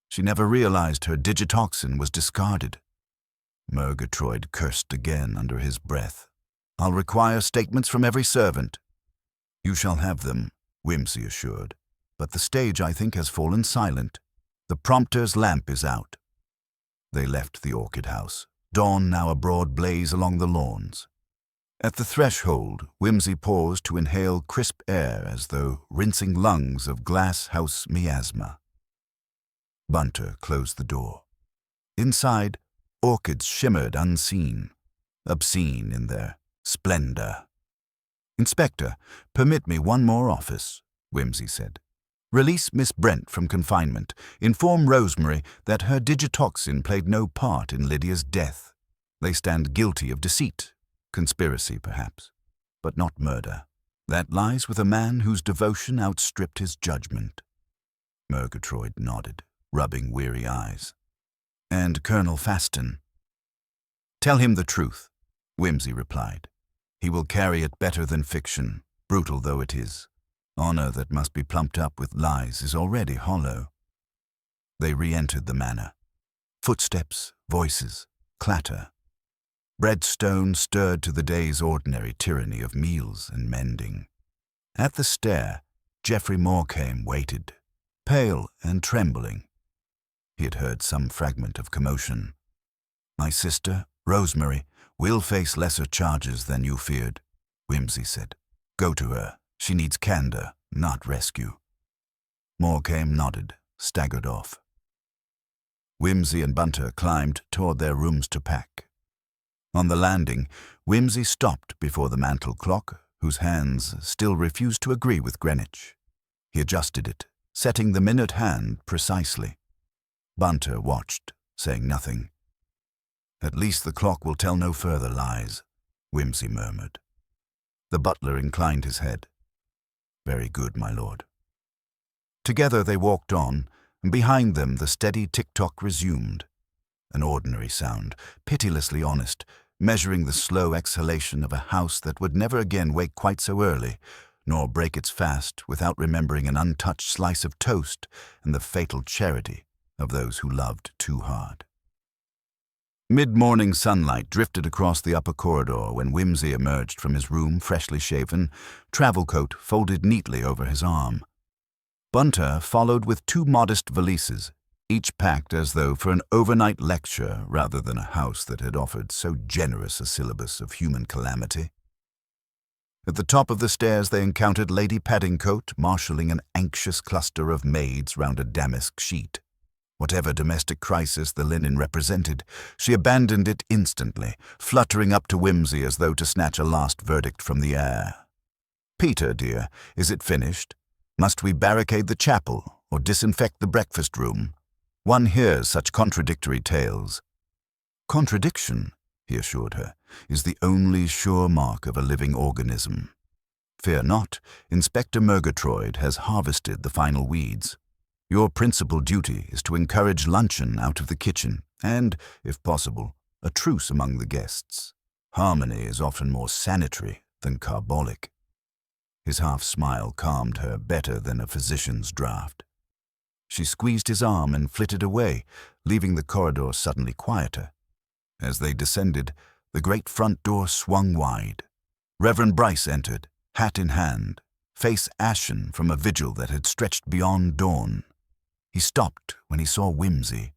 She never realized her digitoxin was discarded. Murgatroyd cursed again under his breath. I'll require statements from every servant. You shall have them, Whimsy assured. But the stage, I think, has fallen silent. The prompter's lamp is out. They left the orchid house, dawn now a broad blaze along the lawns. At the threshold, Whimsy paused to inhale crisp air as though rinsing lungs of glass-house miasma. Bunter closed the door. Inside, orchids shimmered unseen, obscene in their splendor. Inspector, permit me one more office, Whimsy said. Release Miss Brent from confinement. Inform Rosemary that her digitoxin played no part in Lydia's death. They stand guilty of deceit, conspiracy perhaps, but not murder. That lies with a man whose devotion outstripped his judgment. Murgatroyd nodded, rubbing weary eyes. And Colonel Faston? Tell him the truth, Whimsy replied. He will carry it better than fiction, brutal though it is. Honor that must be plumped up with lies is already hollow. They re-entered the manor. Footsteps, voices, clatter. Breadstone stirred to the day's ordinary tyranny of meals and mending. At the stair, Geoffrey Morecame waited, pale and trembling. He had heard some fragment of commotion. My sister, Rosemary, will face lesser charges than you feared, Whimsy said. Go to her. She needs candor, not rescue. Morecame nodded, staggered off. Whimsy and Bunter climbed toward their rooms to pack. On the landing, Whimsy stopped before the mantel clock, whose hands still refused to agree with Greenwich. He adjusted it, setting the minute hand precisely. Bunter watched, saying nothing. At least the clock will tell no further lies, Whimsy murmured. The butler inclined his head. Very good, my lord. Together they walked on, and behind them the steady tick-tock resumed. An ordinary sound, pitilessly honest, measuring the slow exhalation of a house that would never again wake quite so early, nor break its fast without remembering an untouched slice of toast and the fatal charity of those who loved too hard. Mid-morning sunlight drifted across the upper corridor when Whimsy emerged from his room, freshly shaven, travel coat folded neatly over his arm. Bunter followed with 2 modest valises, each packed as though for an overnight lecture rather than a house that had offered so generous a syllabus of human calamity. At the top of the stairs they encountered Lady Paddingcoat marshalling an anxious cluster of maids round a damask sheet. Whatever domestic crisis the linen represented, she abandoned it instantly, fluttering up to Whimsy as though to snatch a last verdict from the air. Peter, dear, is it finished? Must we barricade the chapel or disinfect the breakfast room? One hears such contradictory tales. Contradiction, he assured her, is the only sure mark of a living organism. Fear not, Inspector Murgatroyd has harvested the final weeds. Your principal duty is to encourage luncheon out of the kitchen and, if possible, a truce among the guests. Harmony is often more sanitary than carbolic. His half-smile calmed her better than a physician's draught. She squeezed his arm and flitted away, leaving the corridor suddenly quieter. As they descended, the great front door swung wide. Reverend Bryce entered, hat in hand, face ashen from a vigil that had stretched beyond dawn. He stopped when he saw Whimsy.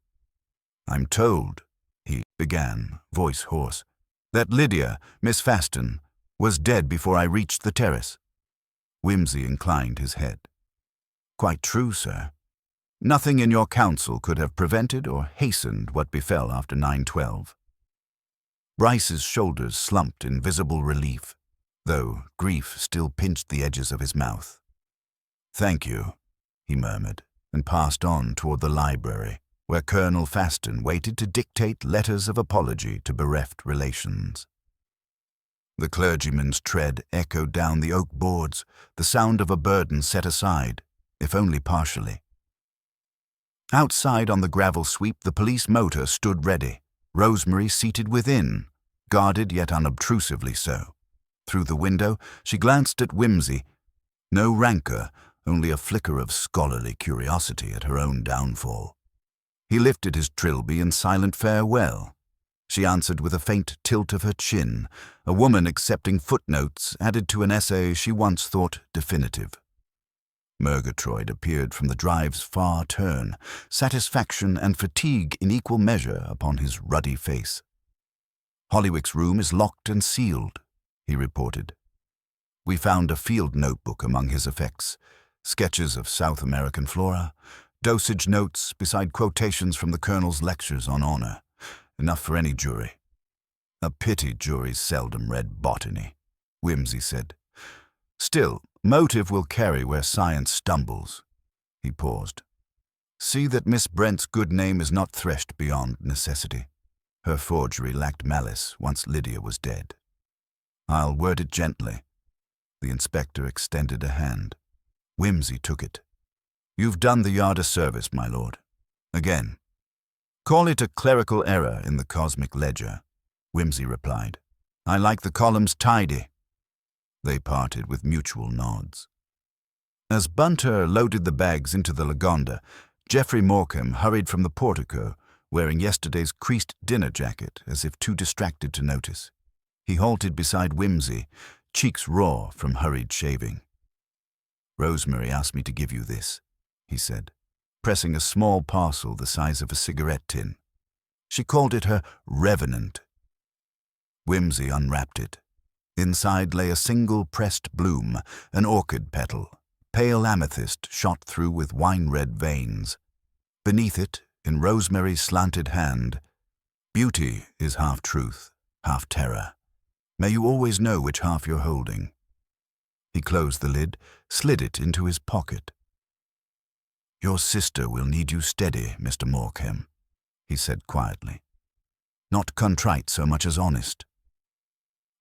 I'm told, he began, voice hoarse, that Lydia, Miss Faston, was dead before I reached the terrace. Whimsy inclined his head. Quite true, sir. Nothing in your counsel could have prevented or hastened what befell after 9/12. Bryce's shoulders slumped in visible relief, though grief still pinched the edges of his mouth. "Thank you," he murmured, and passed on toward the library, where Colonel Faston waited to dictate letters of apology to bereft relations. The clergyman's tread echoed down the oak boards, the sound of a burden set aside, if only partially. Outside on the gravel sweep, the police motor stood ready, Rosemary seated within, guarded yet unobtrusively so. Through the window, she glanced at Whimsy. No rancor, only a flicker of scholarly curiosity at her own downfall. He lifted his trilby in silent farewell. She answered with a faint tilt of her chin, a woman accepting footnotes added to an essay she once thought definitive. Murgatroyd appeared from the drive's far turn, satisfaction and fatigue in equal measure upon his ruddy face. "Hollywick's room is locked and sealed," he reported. We found a field notebook among his effects, sketches of South American flora, dosage notes beside quotations from the Colonel's lectures on honor, enough for any jury. "A pity juries seldom read botany," Whimsy said. "Still, motive will carry where science stumbles." He paused. "See that Miss Brent's good name is not threshed beyond necessity. Her forgery lacked malice once Lydia was dead. I'll word it gently." The inspector extended a hand. Whimsy took it. "You've done the yard a service, my lord. Again. Call it a clerical error in the cosmic ledger," Whimsy replied. "I like the columns tidy." They parted with mutual nods. As Bunter loaded the bags into the Lagonda, Geoffrey Morecambe hurried from the portico, wearing yesterday's creased dinner jacket as if too distracted to notice. He halted beside Whimsy, cheeks raw from hurried shaving. "Rosemary asked me to give you this," he said, pressing a small parcel the size of a cigarette tin. "She called it her revenant." Whimsy unwrapped it. Inside lay a single pressed bloom, an orchid petal, pale amethyst shot through with wine-red veins. Beneath it, in Rosemary's slanted hand, "Beauty is half truth, half terror. May you always know which half you're holding." He closed the lid, slid it into his pocket. "Your sister will need you steady, Mr. Morecambe," he said quietly. "Not contrite so much as honest."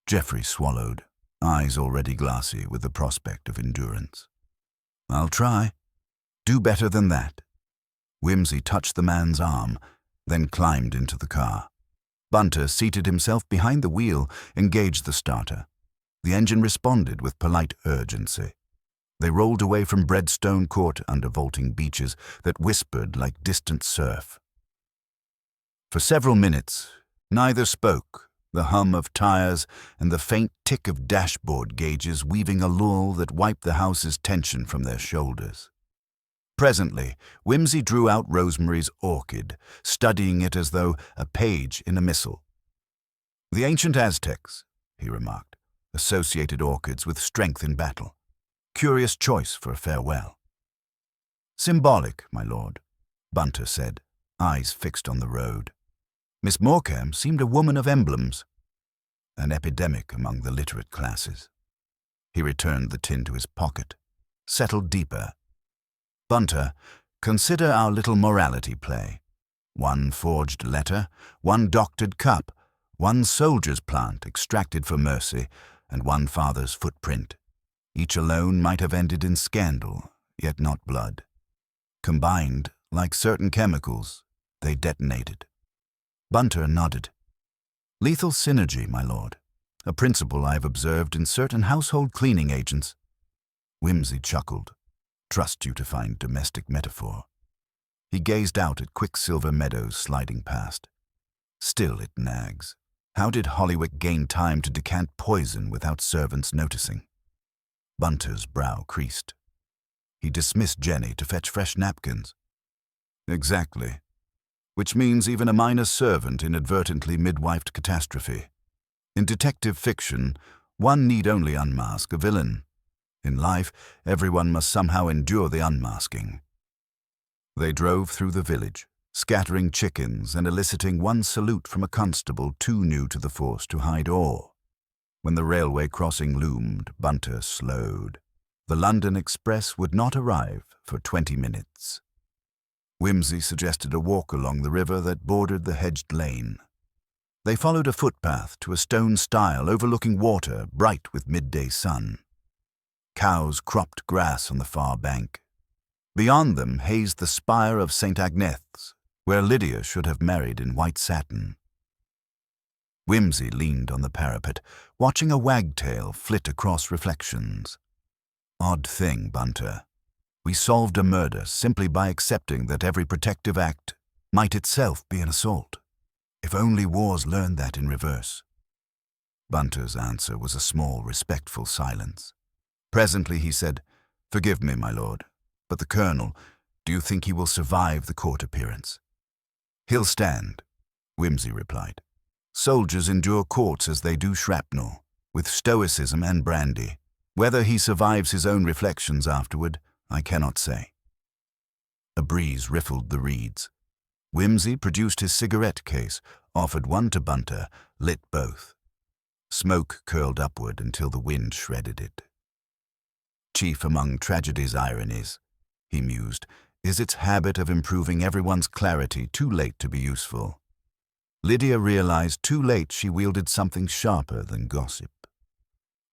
Geoffrey swallowed, eyes already glassy with the prospect of endurance. "I'll try. Do better than that." Whimsy touched the man's arm, then climbed into the car. Bunter seated himself behind the wheel, engaged the starter. The engine responded with polite urgency. They rolled away from Breadstone Court under vaulting beaches that whispered like distant surf. For several minutes, neither spoke, the hum of tires and the faint tick of dashboard gauges weaving a lull that wiped the house's tension from their shoulders. Presently, Whimsy drew out Rosemary's orchid, studying it as though a page in a missal. "The ancient Aztecs," he remarked, "associated orchids with strength in battle. Curious choice for a farewell." "Symbolic, my lord," Bunter said, eyes fixed on the road. Miss Morecambe seemed a woman of emblems. An epidemic among the literate classes. He returned the tin to his pocket, settled deeper. "Bunter, consider our little morality play. One forged letter, one doctored cup, one soldier's plant extracted for mercy, and one father's footprint. Each alone might have ended in scandal, yet not blood. Combined, like certain chemicals, they detonated." Bunter nodded. "Lethal synergy, my lord. A principle I've observed in certain household cleaning agents." Whimsy chuckled. "Trust you to find domestic metaphor." He gazed out at Quicksilver Meadows sliding past. "Still it nags. How did Hollywick gain time to decant poison without servants noticing?" Bunter's brow creased. He dismissed Jenny to fetch fresh napkins. "Exactly. Which means even a minor servant inadvertently midwifed catastrophe. In detective fiction, one need only unmask a villain. In life, everyone must somehow endure the unmasking." They drove through the village, scattering chickens and eliciting one salute from a constable too new to the force to hide awe. When the railway crossing loomed, Bunter slowed. The London Express would not arrive for 20 minutes. Wimsey suggested a walk along the river that bordered the hedged lane. They followed a footpath to a stone stile overlooking water bright with midday sun. Cows cropped grass on the far bank. Beyond them hazed the spire of St. Agneth's, where Lydia should have married in white satin. Wimsey leaned on the parapet, watching a wagtail flit across reflections. Odd thing, Bunter. We solved a murder simply by accepting that every protective act might itself be an assault. If only wars learned that in reverse. Bunter's answer was a small, respectful silence. Presently he said, "Forgive me, my lord, but the colonel, do you think he will survive the court appearance?" "He'll stand," Wimsey replied. "Soldiers endure courts as they do shrapnel, with stoicism and brandy. Whether he survives his own reflections afterward, I cannot say." A breeze riffled the reeds. Wimsey produced his cigarette case, offered one to Bunter, lit both. Smoke curled upward until the wind shredded it. "Chief among tragedy's ironies," he mused, "is its habit of improving everyone's clarity too late to be useful." Lydia realized too late she wielded something sharper than gossip.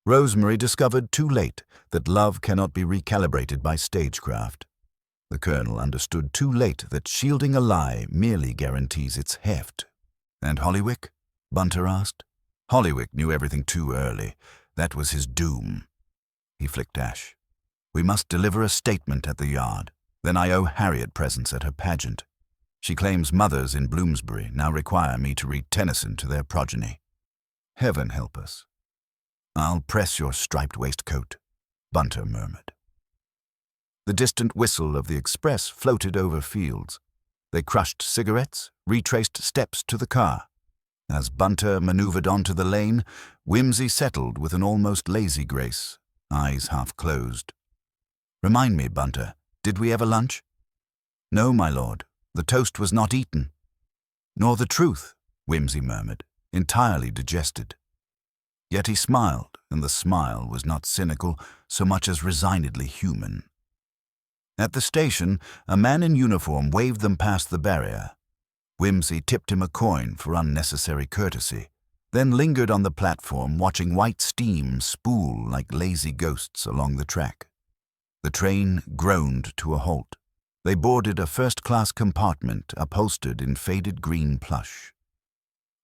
Rosemary discovered too late that love cannot be recalibrated by stagecraft. The colonel understood too late that shielding a lie merely guarantees its heft. "And Hollywick?" Bunter asked. Hollywick knew everything too early. That was his doom. He flicked ash. "We must deliver a statement at the yard. Then I owe Harriet presents at her pageant. She claims mothers in Bloomsbury now require me to read Tennyson to their progeny. Heaven help us." "I'll press your striped waistcoat," Bunter murmured. The distant whistle of the express floated over fields. They crushed cigarettes, retraced steps to the car. As Bunter maneuvered onto the lane, Wimsey settled with an almost lazy grace, eyes half closed. "Remind me, Bunter, did we ever lunch?" "No, my lord. The toast was not eaten." "Nor the truth," Wimsey murmured, entirely digested. Yet he smiled, and the smile was not cynical so much as resignedly human. At the station, a man in uniform waved them past the barrier. Wimsey tipped him a coin for unnecessary courtesy, then lingered on the platform watching white steam spool like lazy ghosts along the track. The train groaned to a halt. They boarded a first-class compartment upholstered in faded green plush.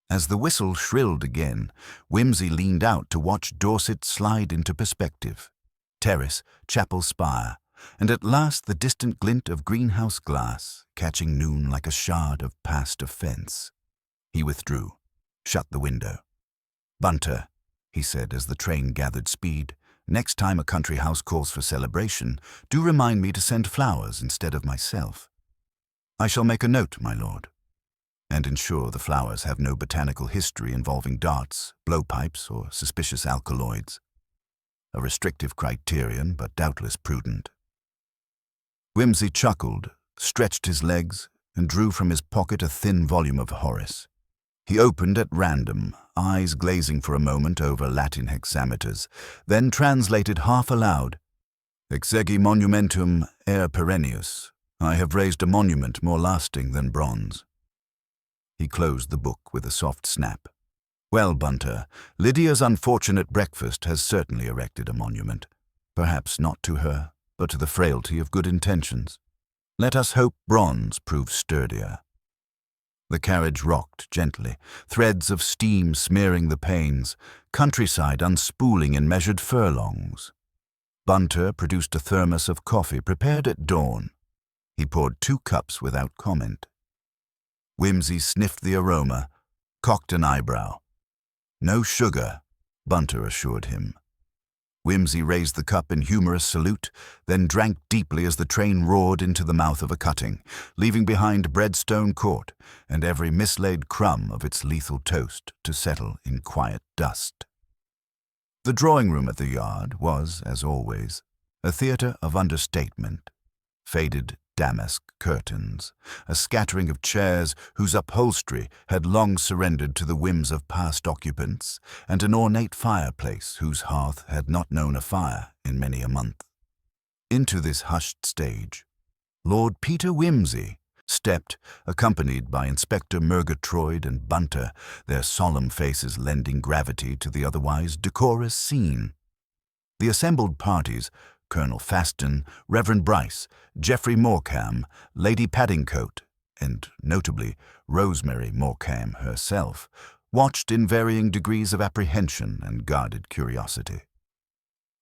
As the whistle shrilled again, Wimsey leaned out to watch Dorset slide into perspective. Terrace, chapel spire, and at last the distant glint of greenhouse glass, catching noon like a shard of past offence. He withdrew, shut the window. "Bunter," he said as the train gathered speed, "next time a country house calls for celebration, do remind me to send flowers instead of myself." "I shall make a note, my lord." "And ensure the flowers have no botanical history involving darts, blowpipes, or suspicious alkaloids." A restrictive criterion, but doubtless prudent. Wimsey chuckled, stretched his legs, and drew from his pocket a thin volume of Horace. He opened at random, eyes glazing for a moment over Latin hexameters, then translated half aloud, "Exegi monumentum aer perennius. I have raised a monument more lasting than bronze." He closed the book with a soft snap. "Well, Bunter, Lydia's unfortunate breakfast has certainly erected a monument. Perhaps not to her, but to the frailty of good intentions. Let us hope bronze proves sturdier." The carriage rocked gently, threads of steam smearing the panes, countryside unspooling in measured furlongs. Bunter produced a thermos of coffee prepared at dawn. He poured 2 cups without comment. Wimsey sniffed the aroma, cocked an eyebrow. "No sugar," Bunter assured him. Wimsey raised the cup in humorous salute, then drank deeply as the train roared into the mouth of a cutting, leaving behind Breadstone Court and every mislaid crumb of its lethal toast to settle in quiet dust. The drawing room at the Yard was, as always, a theatre of understatement. Faded damask curtains, a scattering of chairs whose upholstery had long surrendered to the whims of past occupants, and an ornate fireplace whose hearth had not known a fire in many a month. Into this hushed stage, Lord Peter Wimsey stepped, accompanied by Inspector Murgatroyd and Bunter, their solemn faces lending gravity to the otherwise decorous scene. The assembled parties, Colonel Faston, Reverend Bryce, Geoffrey Morecambe, Lady Paddingcote, and, notably, Rosemary Morecambe herself, watched in varying degrees of apprehension and guarded curiosity.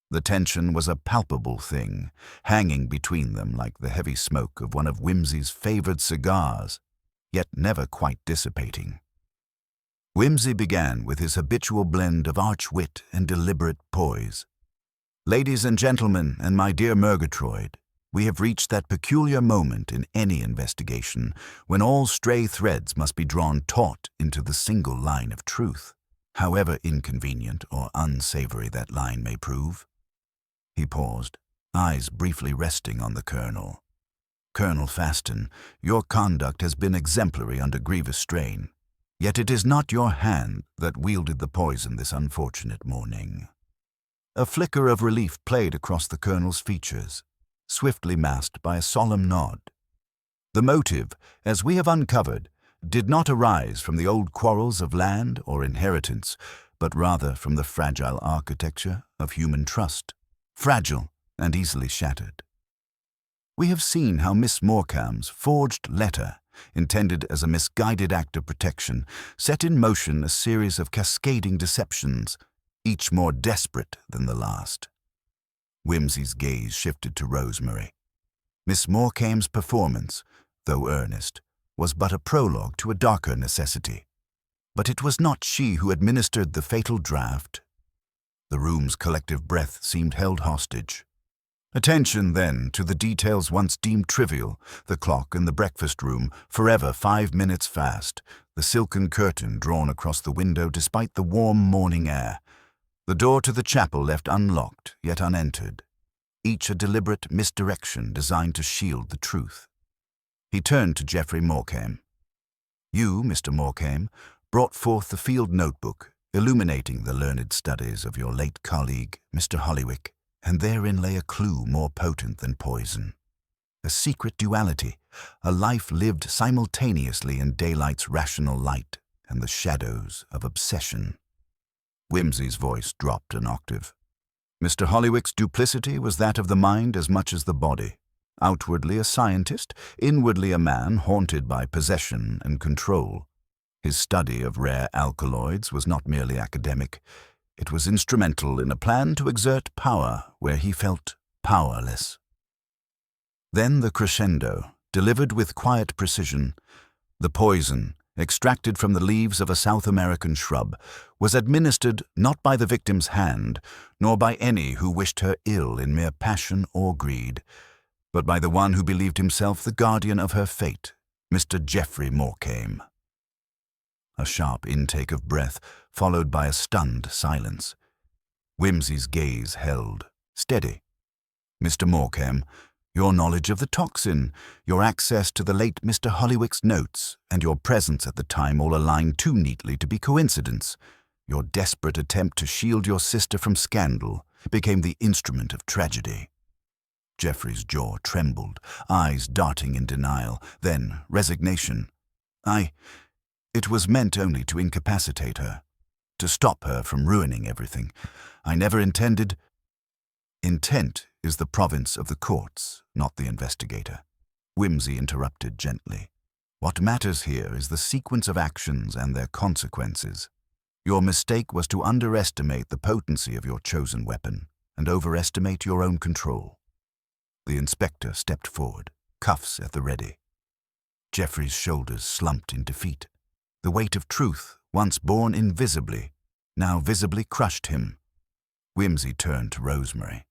The tension was a palpable thing, hanging between them like the heavy smoke of one of Wimsey's favoured cigars, yet never quite dissipating. Wimsey began with his habitual blend of arch wit and deliberate poise. "Ladies and gentlemen, and my dear Murgatroyd, we have reached that peculiar moment in any investigation when all stray threads must be drawn taut into the single line of truth, however inconvenient or unsavory that line may prove." He paused, eyes briefly resting on the Colonel. "Colonel Faston, your conduct has been exemplary under grievous strain, yet it is not your hand that wielded the poison this unfortunate morning." A flicker of relief played across the Colonel's features, swiftly masked by a solemn nod. The motive, as we have uncovered, did not arise from the old quarrels of land or inheritance, but rather from the fragile architecture of human trust, fragile and easily shattered. We have seen how Miss Morecambe's forged letter, intended as a misguided act of protection, set in motion a series of cascading deceptions, each more desperate than the last. Wimsey's gaze shifted to Rosemary. Miss Morecambe's performance, though earnest, was but a prologue to a darker necessity. But it was not she who administered the fatal draught. The room's collective breath seemed held hostage. Attention, then, to the details once deemed trivial, the clock in the breakfast room, forever 5 minutes fast, the silken curtain drawn across the window despite the warm morning air, the door to the chapel left unlocked yet unentered, each a deliberate misdirection designed to shield the truth. He turned to Geoffrey Morecambe. "You, Mr. Morecambe, brought forth the field notebook, illuminating the learned studies of your late colleague, Mr. Hollywick, and therein lay a clue more potent than poison. A secret duality, a life lived simultaneously in daylight's rational light and the shadows of obsession." Wimsey's voice dropped an octave. Mr. Hollywick's duplicity was that of the mind as much as the body. Outwardly a scientist, inwardly a man haunted by possession and control. His study of rare alkaloids was not merely academic. It was instrumental in a plan to exert power where he felt powerless. Then the crescendo, delivered with quiet precision. The poison, extracted from the leaves of a South American shrub, was administered not by the victim's hand, nor by any who wished her ill in mere passion or greed, but by the one who believed himself the guardian of her fate, Mr. Geoffrey Morecambe. A sharp intake of breath, followed by a stunned silence. Wimsey's gaze held, steady. "Mr. Morecambe, your knowledge of the toxin, your access to the late Mr. Hollywick's notes, and your presence at the time all aligned too neatly to be coincidence. Your desperate attempt to shield your sister from scandal became the instrument of tragedy." Geoffrey's jaw trembled, eyes darting in denial, then resignation. It was meant only to incapacitate her, to stop her from ruining everything. I never intended—" "Intent is the province of the courts, not the investigator," Wimsey interrupted gently. "What matters here is the sequence of actions and their consequences. Your mistake was to underestimate the potency of your chosen weapon and overestimate your own control." The inspector stepped forward, cuffs at the ready. Geoffrey's shoulders slumped in defeat. The weight of truth, once borne invisibly, now visibly crushed him. Wimsey turned to Rosemary.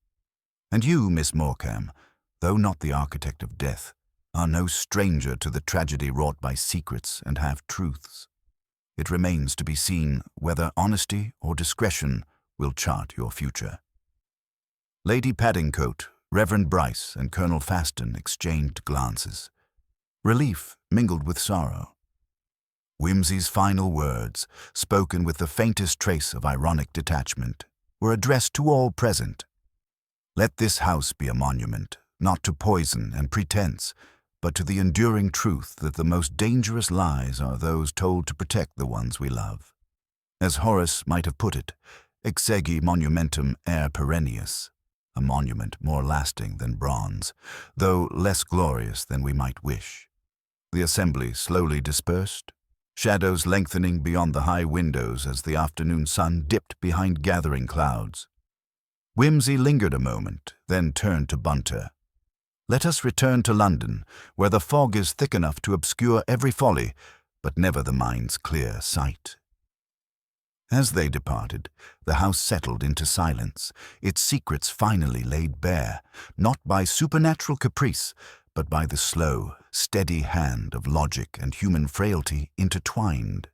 "And you, Miss Morecambe, though not the architect of death, are no stranger to the tragedy wrought by secrets and half-truths. It remains to be seen whether honesty or discretion will chart your future." Lady Paddingcote, Reverend Bryce and Colonel Faston exchanged glances. Relief mingled with sorrow. Whimsy's final words, spoken with the faintest trace of ironic detachment, were addressed to all present. Let this house be a monument, not to poison and pretense, but to the enduring truth that the most dangerous lies are those told to protect the ones we love. As Horace might have put it, exegi monumentum aer perennius, a monument more lasting than bronze, though less glorious than we might wish. The assembly slowly dispersed, shadows lengthening beyond the high windows as the afternoon sun dipped behind gathering clouds. Whimsy lingered a moment, then turned to Bunter. Let us return to London, where the fog is thick enough to obscure every folly, but never the mind's clear sight. As they departed, the house settled into silence, its secrets finally laid bare, not by supernatural caprice, but by the slow, steady hand of logic and human frailty intertwined.